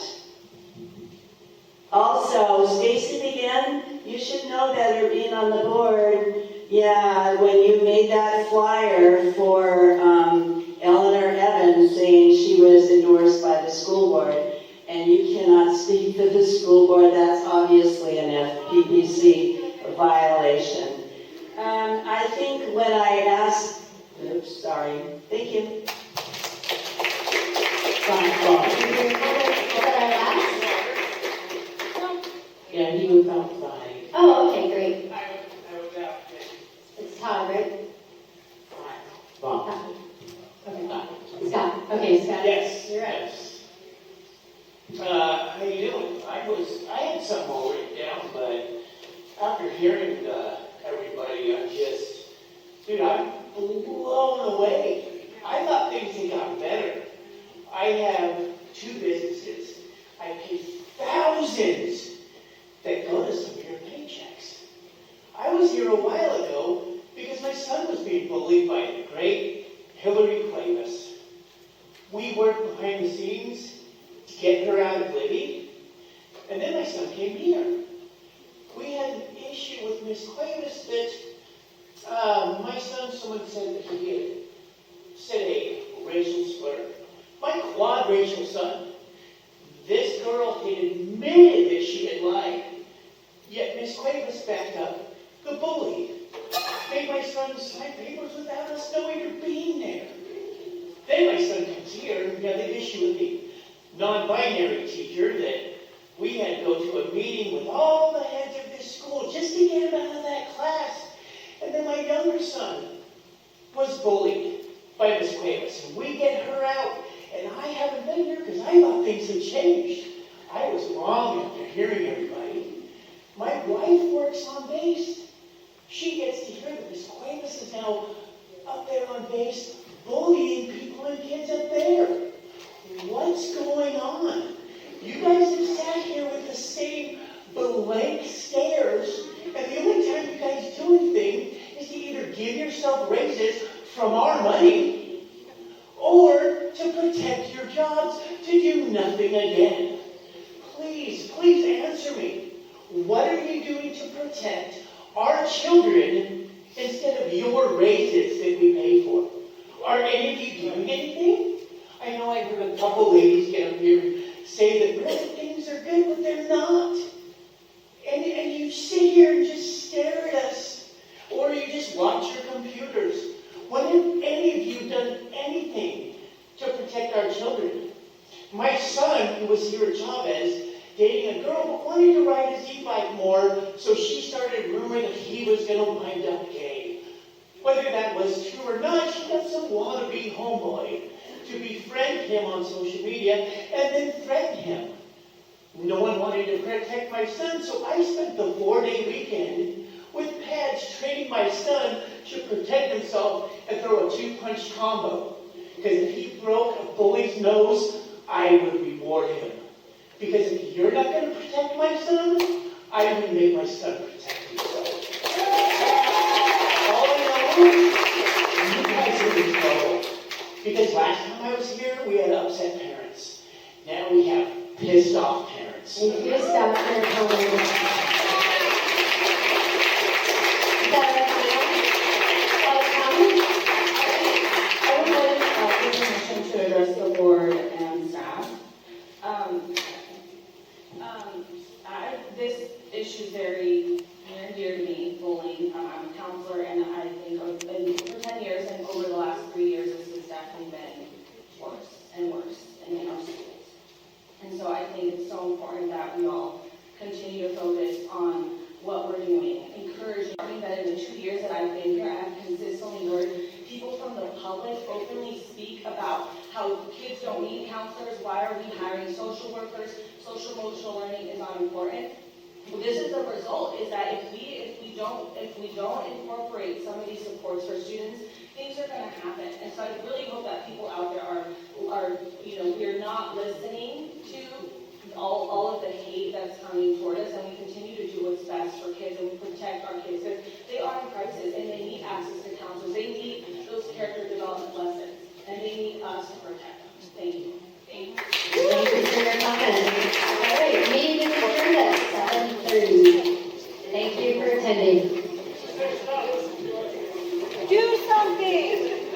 Also, Stacy Begin, you should know better being on the board. Yeah, when you made that flyer for Eleanor Evans saying she was endorsed by the school board, and you cannot speak for the school board, that's obviously an FPPC violation. I think when I asked, oops, sorry, thank you. Yeah, he was outside. Oh, okay, great. It's Todd, right? Bob. Okay. Scott. Okay, Scott. Yes. You're right. Yes. How you doing? I had something all written down, but after hearing everybody, I'm blown away. I thought things had gotten better. I have 2 businesses. I Hillary Cuevas. We worked behind the scenes to get her out of Libby, and then my son came here. We had an issue with Miss Cuevas that my son, someone said that he had said a racial slur. My quad-racial son. This girl had admitted that she had lied, yet Miss Cuevas backed up the bully. Made my son sign papers without us knowing or being there. Then my son comes here, and we have the issue with the non-binary teacher that we had to go to a meeting with all the heads of this school just to get him out of that class. And then my younger son was bullied by Miss Cuevas, and we get her out. And I haven't been here because I thought things had changed. I was wrong after hearing everybody. My wife works on base. She gets to hear that Miss Cuevas is now up there on base bullying people and kids up there. What's going on? You guys have sat here with the same blank stares, and the only time you guys do anything is to either give yourself raises from our money or to protect your jobs to do nothing again. Please, please answer me. What are you doing to protect our children instead of your raises that we pay for? Are any of you doing anything? I know I heard a couple ladies get up here and say that really things are good, but they're not. And you sit here and just stare at us, or you just watch your computers. When have any of you done anything to protect our children? My son, who was here at Chavez, dating a girl, but wanted to ride his e-bike more, so she started rumoring that he was going to wind up gay. Whether that was true or not, she got some wannabe homeboy to befriend him on social media and then threaten him. No one wanted to protect my son, so I spent the 4-day weekend with pads training my son to protect himself and throw a 2-punch combo. Because if he broke a bully's nose, I would reward him. Because if you're not going to protect my son, I'm going to make my son protect himself. All I know, you guys are in trouble. Because last time I was here, we had upset parents. Now we have pissed off parents. Thank you, staff, for your comments. Is that I would like permission to address the board and staff. This issue is very near and dear to me, bullying. I'm a counselor, and I think I've been for 10 years, and over the last 3 years, this has definitely been worse and worse in our schools. And so I think it's so important that we all continue to focus on what we're doing, encouraging. I think that in the 2 years that I've been here, I've consistently heard people from the public openly speak about how kids don't need counselors, why are we hiring social workers, social emotional learning is not important. This is the result, is that if we don't incorporate some of these supports for students, things are going to happen. And so I really hope that people out there are we're not listening to all of the hate that's coming toward us, and we continue to do what's best for kids, and we protect our kids, because they are in crisis, and they need access to counselors. They need those character development lessons, and they need us to protect them. Thank you. Thank you for your comments. All right, meeting is adjourned at 7:30. Thank you for attending. Do something!